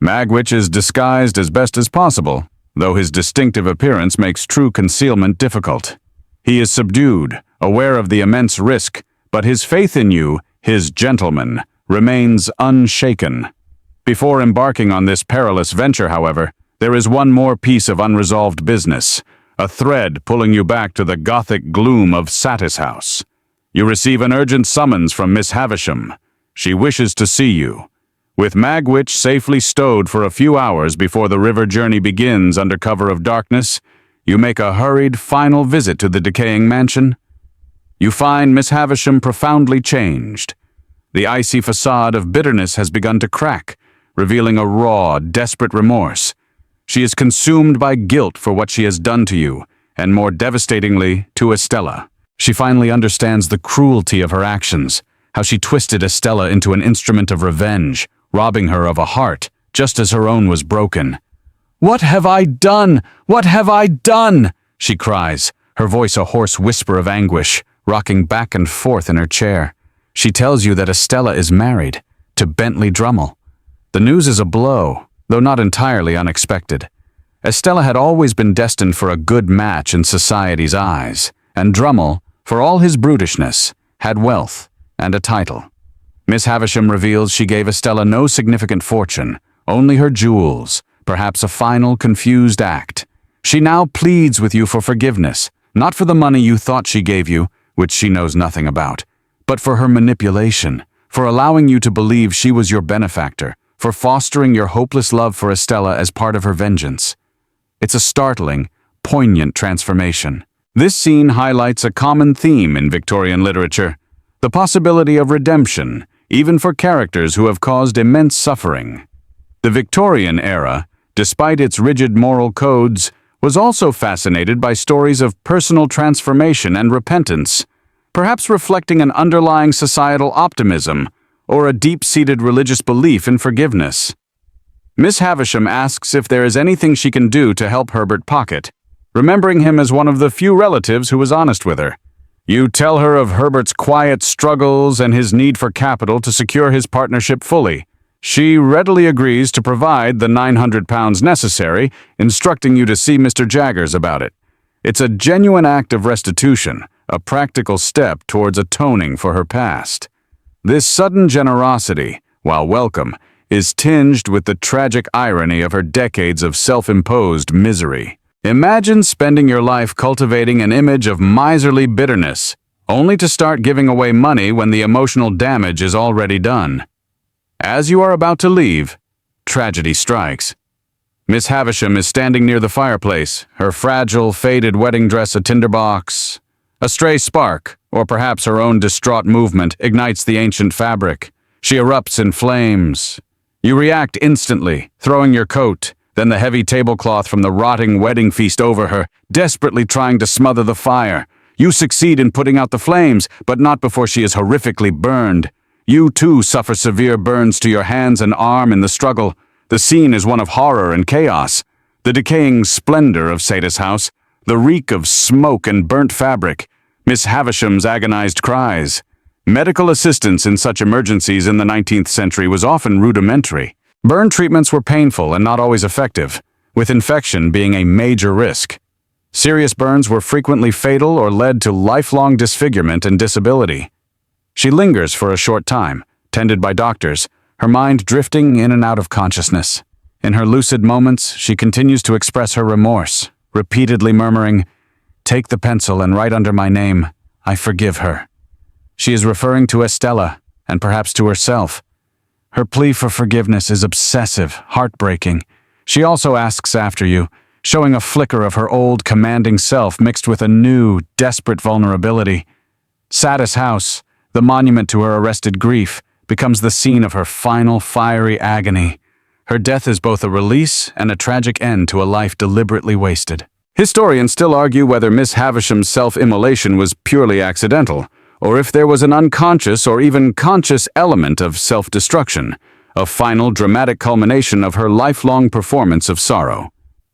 Magwitch is disguised as best as possible, though his distinctive appearance makes true concealment difficult. He is subdued, aware of the immense risk, but his faith in you, his gentleman, remains unshaken. Before embarking on this perilous venture, however, there is one more piece of unresolved business, a thread pulling you back to the Gothic gloom of Satis House. You receive an urgent summons from Miss Havisham. She wishes to see you. With Magwitch safely stowed for a few hours before the river journey begins under cover of darkness, you make a hurried final visit to the decaying mansion. You find Miss Havisham profoundly changed. The icy facade of bitterness has begun to crack, revealing a raw, desperate remorse. She is consumed by guilt for what she has done to you, and more devastatingly, to Estella. She finally understands the cruelty of her actions, how she twisted Estella into an instrument of revenge, robbing her of a heart, just as her own was broken. "What have I done? What have I done?" she cries, her voice a hoarse whisper of anguish, rocking back and forth in her chair. She tells you that Estella is married, to Bentley Drummle. The news is a blow, though not entirely unexpected. Estella had always been destined for a good match in society's eyes, and Drummle, for all his brutishness, had wealth and a title. Miss Havisham reveals she gave Estella no significant fortune, only her jewels, perhaps a final confused act. She now pleads with you for forgiveness, not for the money you thought she gave you, which she knows nothing about, but for her manipulation, for allowing you to believe she was your benefactor, for fostering your hopeless love for Estella as part of her vengeance. It's a startling, poignant transformation. This scene highlights a common theme in Victorian literature, the possibility of redemption, even for characters who have caused immense suffering. The Victorian era, despite its rigid moral codes, was also fascinated by stories of personal transformation and repentance, perhaps reflecting an underlying societal optimism or a deep-seated religious belief in forgiveness. Miss Havisham asks if there is anything she can do to help Herbert Pocket, remembering him as one of the few relatives who was honest with her. You tell her of Herbert's quiet struggles and his need for capital to secure his partnership fully. She readily agrees to provide the £900 necessary, instructing you to see Mr. Jaggers about it. It's a genuine act of restitution, a practical step towards atoning for her past. This sudden generosity, while welcome, is tinged with the tragic irony of her decades of self-imposed misery. Imagine spending your life cultivating an image of miserly bitterness, only to start giving away money when the emotional damage is already done. As you are about to leave, tragedy strikes. Miss Havisham is standing near the fireplace, her fragile, faded wedding dress a tinderbox. A stray spark, or perhaps her own distraught movement, ignites the ancient fabric. She erupts in flames. You react instantly, throwing your coat, then the heavy tablecloth from the rotting wedding feast over her, desperately trying to smother the fire. You succeed in putting out the flames, but not before she is horrifically burned. You, too, suffer severe burns to your hands and arm in the struggle. The scene is one of horror and chaos. The decaying splendor of Satis House, the reek of smoke and burnt fabric, Miss Havisham's agonized cries. Medical assistance in such emergencies in the 19th century was often rudimentary. Burn treatments were painful and not always effective, with infection being a major risk. Serious burns were frequently fatal or led to lifelong disfigurement and disability. She lingers for a short time, tended by doctors, her mind drifting in and out of consciousness. In her lucid moments, she continues to express her remorse, repeatedly murmuring, "Take the pencil and write under my name. I forgive her." She is referring to Estella, and perhaps to herself. Her plea for forgiveness is obsessive, heartbreaking. She also asks after you, showing a flicker of her old, commanding self mixed with a new, desperate vulnerability. Satis House, the monument to her arrested grief, becomes the scene of her final, fiery agony. Her death is both a release and a tragic end to a life deliberately wasted. Historians still argue whether Miss Havisham's self-immolation was purely accidental, or if there was an unconscious or even conscious element of self-destruction, a final dramatic culmination of her lifelong performance of sorrow.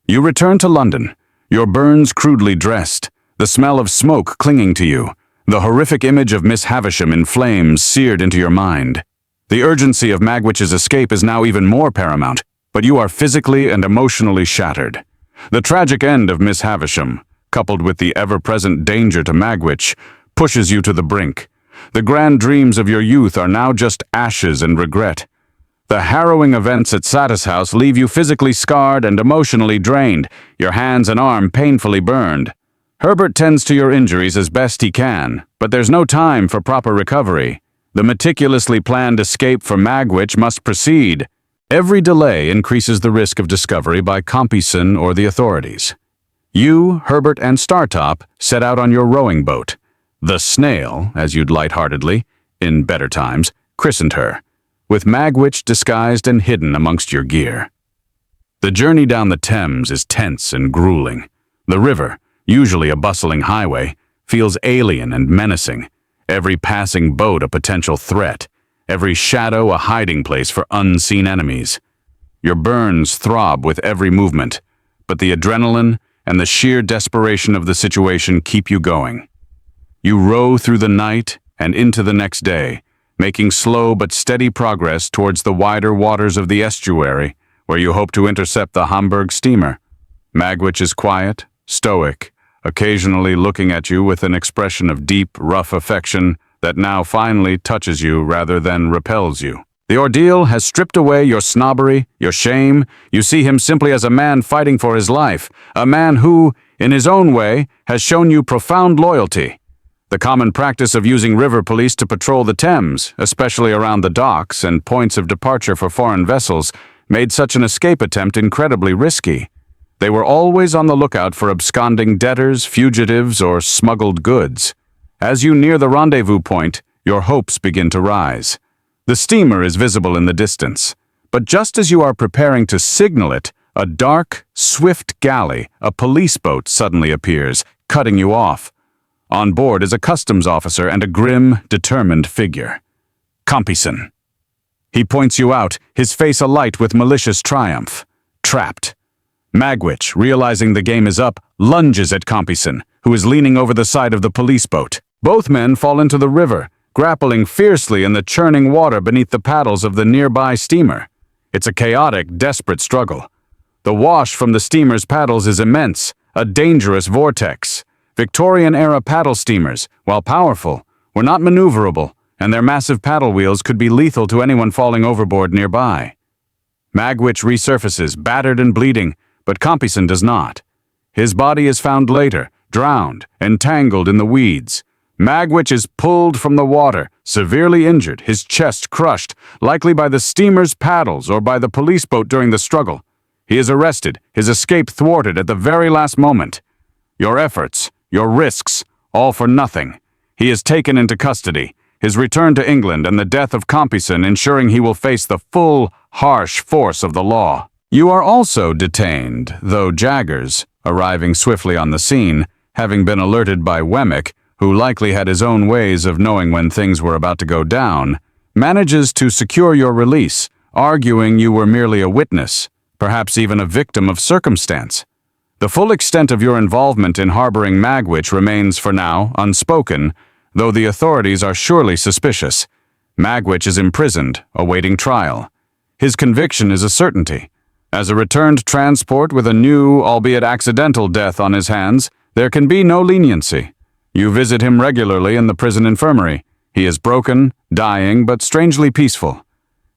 You return to London, your burns crudely dressed, the smell of smoke clinging to you, the horrific image of Miss Havisham in flames seared into your mind. The urgency of Magwitch's escape is now even more paramount, but you are physically and emotionally shattered. The tragic end of Miss Havisham, coupled with the ever-present danger to Magwitch, pushes you to the brink. The grand dreams of your youth are now just ashes and regret. The harrowing events at Satis House leave you physically scarred and emotionally drained, your hands and arm painfully burned. Herbert tends to your injuries as best he can, but there's no time for proper recovery. The meticulously planned escape for Magwitch must proceed. Every delay increases the risk of discovery by Compeyson or the authorities. You, Herbert, and Startop set out on your rowing boat. The Snail, as you'd lightheartedly, in better times, christened her, with Magwitch disguised and hidden amongst your gear. The journey down the Thames is tense and grueling. The river, usually a bustling highway, feels alien and menacing. Every passing boat a potential threat, every shadow a hiding place for unseen enemies. Your burns throb with every movement, but the adrenaline and the sheer desperation of the situation keep you going. You row through the night and into the next day, making slow but steady progress towards the wider waters of the estuary, where you hope to intercept the Hamburg steamer. Magwitch is quiet, stoic, occasionally looking at you with an expression of deep, rough affection that now finally touches you rather than repels you. The ordeal has stripped away your snobbery, your shame. You see him simply as a man fighting for his life, a man who, in his own way, has shown you profound loyalty. The common practice of using river police to patrol the Thames, especially around the docks and points of departure for foreign vessels, made such an escape attempt incredibly risky. They were always on the lookout for absconding debtors, fugitives, or smuggled goods. As you near the rendezvous point, your hopes begin to rise. The steamer is visible in the distance, but just as you are preparing to signal it, a dark, swift galley, a police boat, suddenly appears, cutting you off. On board is a customs officer and a grim, determined figure. Compeyson. He points you out, his face alight with malicious triumph. Trapped. Magwitch, realizing the game is up, lunges at Compeyson, who is leaning over the side of the police boat. Both men fall into the river, grappling fiercely in the churning water beneath the paddles of the nearby steamer. It's a chaotic, desperate struggle. The wash from the steamer's paddles is immense, a dangerous vortex. Victorian-era paddle steamers, while powerful, were not maneuverable, and their massive paddle wheels could be lethal to anyone falling overboard nearby. Magwitch resurfaces, battered and bleeding, but Compeyson does not. His body is found later, drowned, entangled in the weeds. Magwitch is pulled from the water, severely injured, his chest crushed, likely by the steamer's paddles or by the police boat during the struggle. He is arrested, his escape thwarted at the very last moment. Your efforts, your risks, all for nothing. He is taken into custody, his return to England and the death of Compeyson ensuring he will face the full, harsh force of the law. You are also detained, though Jaggers, arriving swiftly on the scene, having been alerted by Wemmick, who likely had his own ways of knowing when things were about to go down, manages to secure your release, arguing you were merely a witness, perhaps even a victim of circumstance. The full extent of your involvement in harboring Magwitch remains, for now, unspoken, though the authorities are surely suspicious. Magwitch is imprisoned, awaiting trial. His conviction is a certainty. As a returned transport with a new, albeit accidental, death on his hands, there can be no leniency. You visit him regularly in the prison infirmary. He is broken, dying, but strangely peaceful.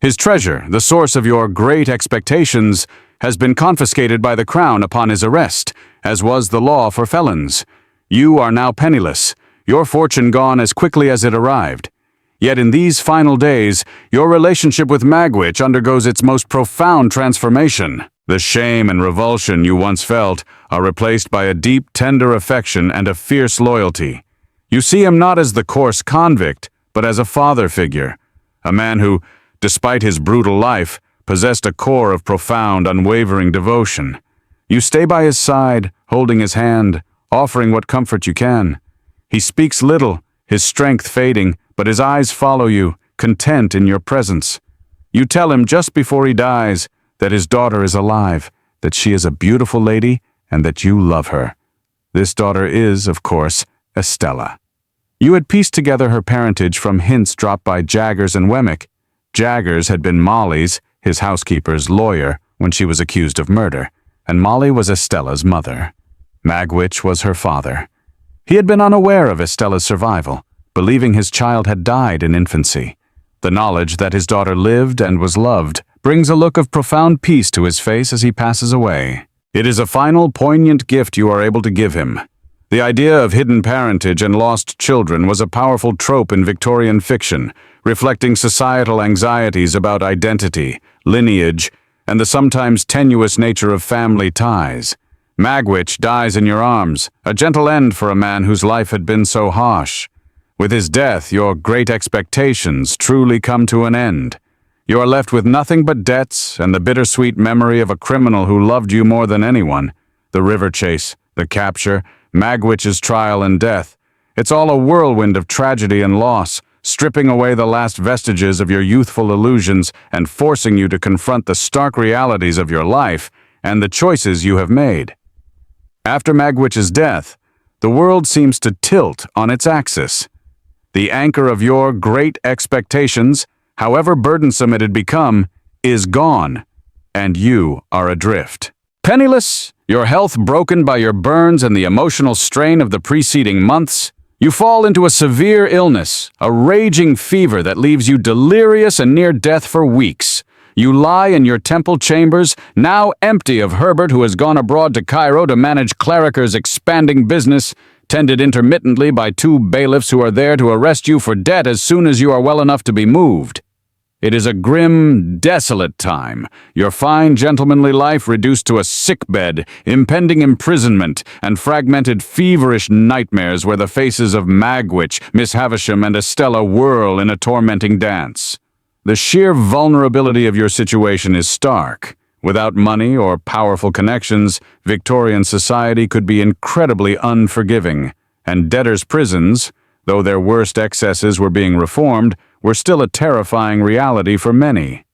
His treasure, the source of your great expectations, has been confiscated by the crown upon his arrest, as was the law for felons. You are now penniless, your fortune gone as quickly as it arrived. Yet in these final days, your relationship with Magwitch undergoes its most profound transformation. The shame and revulsion you once felt are replaced by a deep, tender affection and a fierce loyalty. You see him not as the coarse convict, but as a father figure, a man who, despite his brutal life, possessed a core of profound, unwavering devotion. You stay by his side, holding his hand, offering what comfort you can. He speaks little, his strength fading, but his eyes follow you, content in your presence. You tell him just before he dies that his daughter is alive, that she is a beautiful lady, and that you love her. This daughter is, of course, Estella. You had pieced together her parentage from hints dropped by Jaggers and Wemmick. Jaggers had been Molly's, his housekeeper's, lawyer when she was accused of murder, and Molly was Estella's mother. Magwitch was her father. He had been unaware of Estella's survival, believing his child had died in infancy. The knowledge that his daughter lived and was loved brings a look of profound peace to his face as he passes away. It is a final, poignant gift you are able to give him. The idea of hidden parentage and lost children was a powerful trope in Victorian fiction, reflecting societal anxieties about identity, lineage, and the sometimes tenuous nature of family ties. Magwitch dies in your arms, a gentle end for a man whose life had been so harsh. With his death, your great expectations truly come to an end. You are left with nothing but debts and the bittersweet memory of a criminal who loved you more than anyone. The river chase, the capture, Magwitch's trial and death. It's all a whirlwind of tragedy and loss, stripping away the last vestiges of your youthful illusions and forcing you to confront the stark realities of your life and the choices you have made. After Magwitch's death, the world seems to tilt on its axis. The anchor of your great expectations, however burdensome it had become, is gone, and you are adrift. Penniless, your health broken by your burns and the emotional strain of the preceding months, you fall into a severe illness, a raging fever that leaves you delirious and near death for weeks. You lie in your temple chambers, now empty of Herbert, who has gone abroad to Cairo to manage Clarriker's expanding business, tended intermittently by 2 bailiffs who are there to arrest you for debt as soon as you are well enough to be moved. It is a grim, desolate time, your fine, gentlemanly life reduced to a sickbed, impending imprisonment, and fragmented, feverish nightmares where the faces of Magwitch, Miss Havisham, and Estella whirl in a tormenting dance. The sheer vulnerability of your situation is stark. Without money or powerful connections, Victorian society could be incredibly unforgiving, and debtors' prisons, though their worst excesses were being reformed, were still a terrifying reality for many.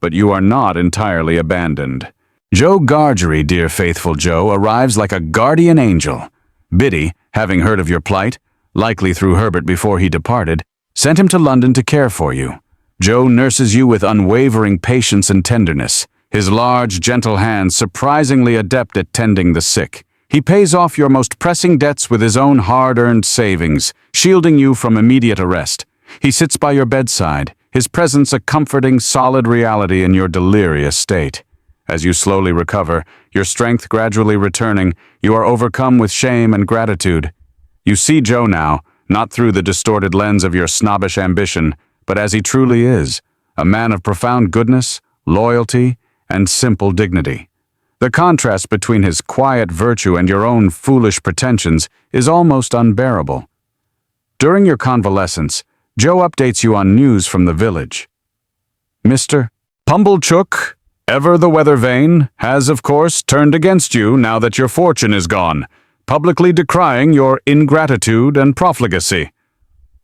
But you are not entirely abandoned. Joe Gargery, dear faithful Joe, arrives like a guardian angel. Biddy, having heard of your plight, likely through Herbert before he departed, sent him to London to care for you. Joe nurses you with unwavering patience and tenderness, his large, gentle hands surprisingly adept at tending the sick. He pays off your most pressing debts with his own hard-earned savings, shielding you from immediate arrest. He sits by your bedside, his presence a comforting, solid reality in your delirious state. As you slowly recover, your strength gradually returning, you are overcome with shame and gratitude. You see Joe now, not through the distorted lens of your snobbish ambition, but as he truly is, a man of profound goodness, loyalty, and simple dignity. The contrast between his quiet virtue and your own foolish pretensions is almost unbearable. During your convalescence, Joe updates you on news from the village. Mr. Pumblechook, ever the weather vane, has, of course, turned against you now that your fortune is gone, publicly decrying your ingratitude and profligacy.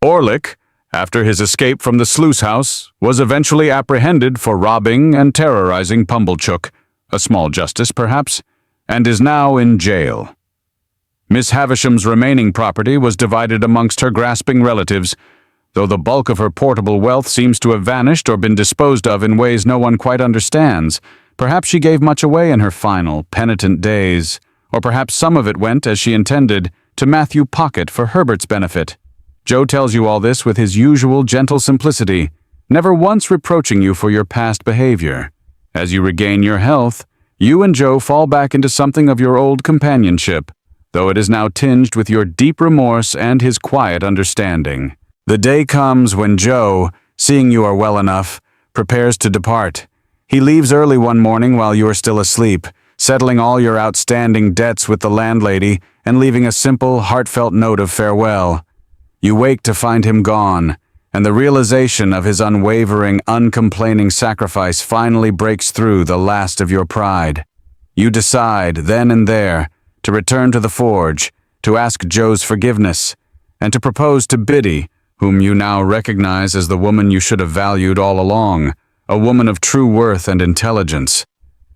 Orlick, after his escape from the sluice house, was eventually apprehended for robbing and terrorizing Pumblechook, a small justice perhaps, and is now in jail. Miss Havisham's remaining property was divided amongst her grasping relatives, though the bulk of her portable wealth seems to have vanished or been disposed of in ways no one quite understands. Perhaps she gave much away in her final, penitent days, or perhaps some of it went, as she intended, to Matthew Pocket for Herbert's benefit. Joe tells you all this with his usual gentle simplicity, never once reproaching you for your past behavior. As you regain your health, you and Joe fall back into something of your old companionship, though it is now tinged with your deep remorse and his quiet understanding. The day comes when Joe, seeing you are well enough, prepares to depart. He leaves early one morning while you are still asleep, settling all your outstanding debts with the landlady and leaving a simple, heartfelt note of farewell. You wake to find him gone, and the realization of his unwavering, uncomplaining sacrifice finally breaks through the last of your pride. You decide, then and there, to return to the forge, to ask Joe's forgiveness, and to propose to Biddy, whom you now recognize as the woman you should have valued all along, a woman of true worth and intelligence.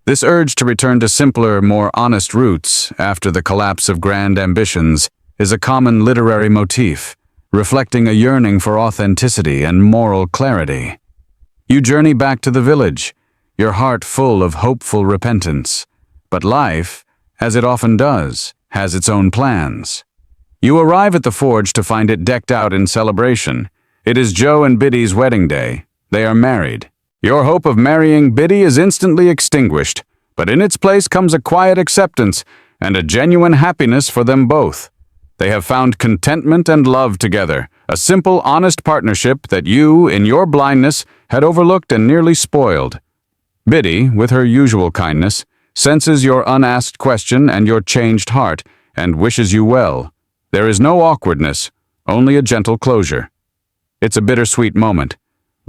This urge to return to simpler, more honest roots, after the collapse of grand ambitions, is a common literary motif, reflecting a yearning for authenticity and moral clarity. You journey back to the village, your heart full of hopeful repentance. But life, as it often does, has its own plans. You arrive at the forge to find it decked out in celebration. It is Joe and Biddy's wedding day. They are married. Your hope of marrying Biddy is instantly extinguished, but in its place comes a quiet acceptance and a genuine happiness for them both. They have found contentment and love together, a simple, honest partnership that you, in your blindness, had overlooked and nearly spoiled. Biddy, with her usual kindness, senses your unasked question and your changed heart, and wishes you well. There is no awkwardness, only a gentle closure. It's a bittersweet moment,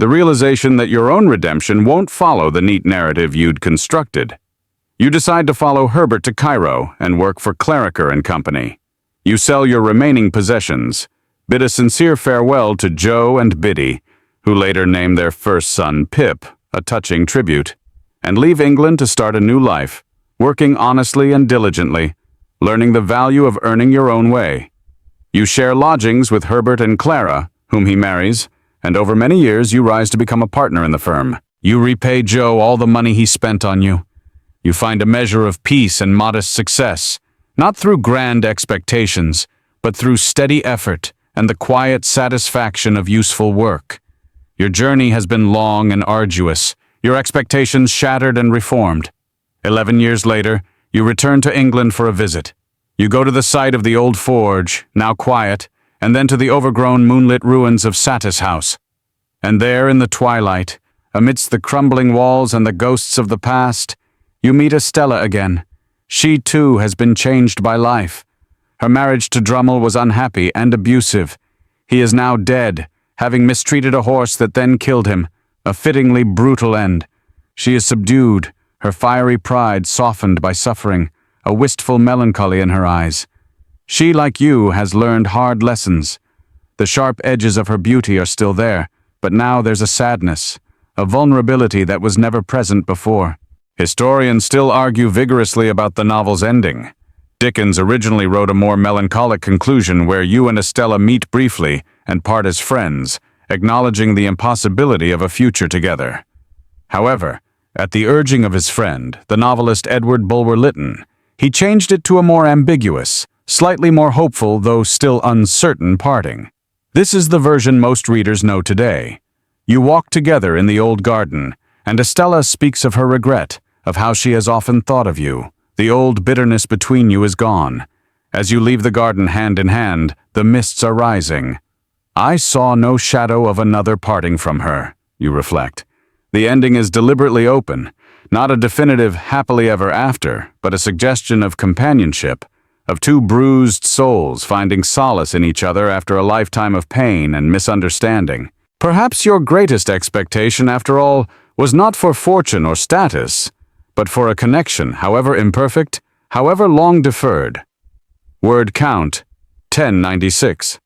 the realization that your own redemption won't follow the neat narrative you'd constructed. You decide to follow Herbert to Cairo and work for Clarriker and Company. You sell your remaining possessions, bid a sincere farewell to Joe and Biddy, who later named their first son Pip, a touching tribute, and leave England to start a new life, working honestly and diligently, learning the value of earning your own way. You share lodgings with Herbert and Clara, whom he marries, and over many years you rise to become a partner in the firm. You repay Joe all the money he spent on you. You find a measure of peace and modest success, not through grand expectations, but through steady effort and the quiet satisfaction of useful work. Your journey has been long and arduous, your expectations shattered and reformed. 11 years later, you return to England for a visit. You go to the site of the old forge, now quiet, and then to the overgrown moonlit ruins of Satis House. And there in the twilight, amidst the crumbling walls and the ghosts of the past, you meet Estella again. She, too, has been changed by life. Her marriage to Drummle was unhappy and abusive. He is now dead, having mistreated a horse that then killed him, a fittingly brutal end. She is subdued, her fiery pride softened by suffering, a wistful melancholy in her eyes. She, like you, has learned hard lessons. The sharp edges of her beauty are still there, but now there's a sadness, a vulnerability that was never present before. Historians still argue vigorously about the novel's ending. Dickens originally wrote a more melancholic conclusion where you and Estella meet briefly and part as friends, acknowledging the impossibility of a future together. However, at the urging of his friend, the novelist Edward Bulwer-Lytton, he changed it to a more ambiguous, slightly more hopeful though still uncertain parting. This is the version most readers know today. You walk together in the old garden, and Estella speaks of her regret, of how she has often thought of you. The old bitterness between you is gone. As you leave the garden hand in hand, the mists are rising. I saw no shadow of another parting from her, you reflect. The ending is deliberately open, not a definitive happily ever after, but a suggestion of companionship, of two bruised souls finding solace in each other after a lifetime of pain and misunderstanding. Perhaps your greatest expectation, after all, was not for fortune or status, but for a connection, however imperfect, however long deferred. Word count, 1096.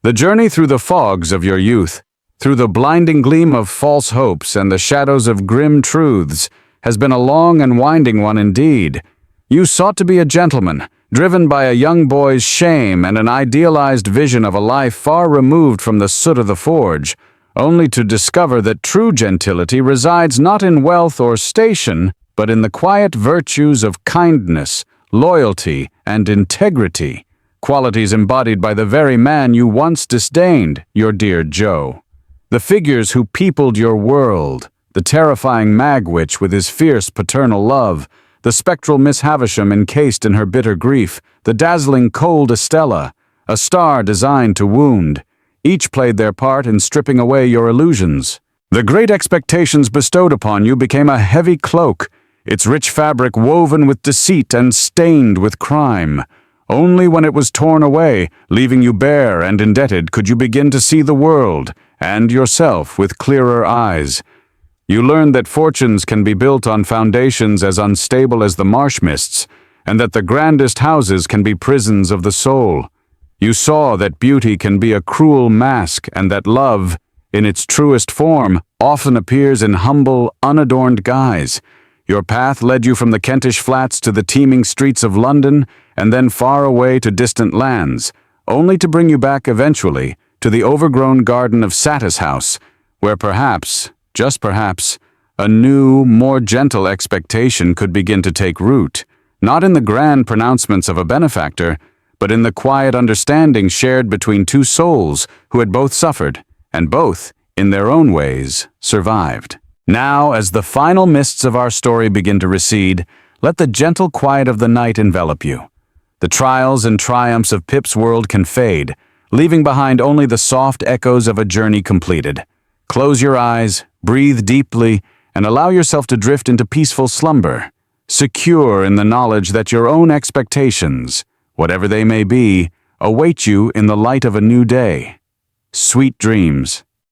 The journey through the fogs of your youth, through the blinding gleam of false hopes and the shadows of grim truths, has been a long and winding one indeed. You sought to be a gentleman, driven by a young boy's shame and an idealized vision of a life far removed from the soot of the forge, only to discover that true gentility resides not in wealth or station, but in the quiet virtues of kindness, loyalty, and integrity, qualities embodied by the very man you once disdained, your dear Joe. The figures who peopled your world, the terrifying Magwitch with his fierce paternal love, the spectral Miss Havisham encased in her bitter grief, the dazzling cold Estella, a star designed to wound, each played their part in stripping away your illusions. The great expectations bestowed upon you became a heavy cloak, its rich fabric woven with deceit and stained with crime. Only when it was torn away, leaving you bare and indebted, could you begin to see the world, and yourself with clearer eyes. You learned that fortunes can be built on foundations as unstable as the marsh mists, and that the grandest houses can be prisons of the soul. You saw that beauty can be a cruel mask, and that love, in its truest form, often appears in humble, unadorned guise. Your path led you from the Kentish flats to the teeming streets of London, and then far away to distant lands, only to bring you back eventually to the overgrown garden of Satis House, where perhaps, just perhaps, a new, more gentle expectation could begin to take root, not in the grand pronouncements of a benefactor, but in the quiet understanding shared between two souls who had both suffered, and both, in their own ways, survived. Now, as the final mists of our story begin to recede, let the gentle quiet of the night envelop you. The trials and triumphs of Pip's world can fade, leaving behind only the soft echoes of a journey completed. Close your eyes, breathe deeply, and allow yourself to drift into peaceful slumber, secure in the knowledge that your own expectations, whatever they may be, await you in the light of a new day. Sweet dreams.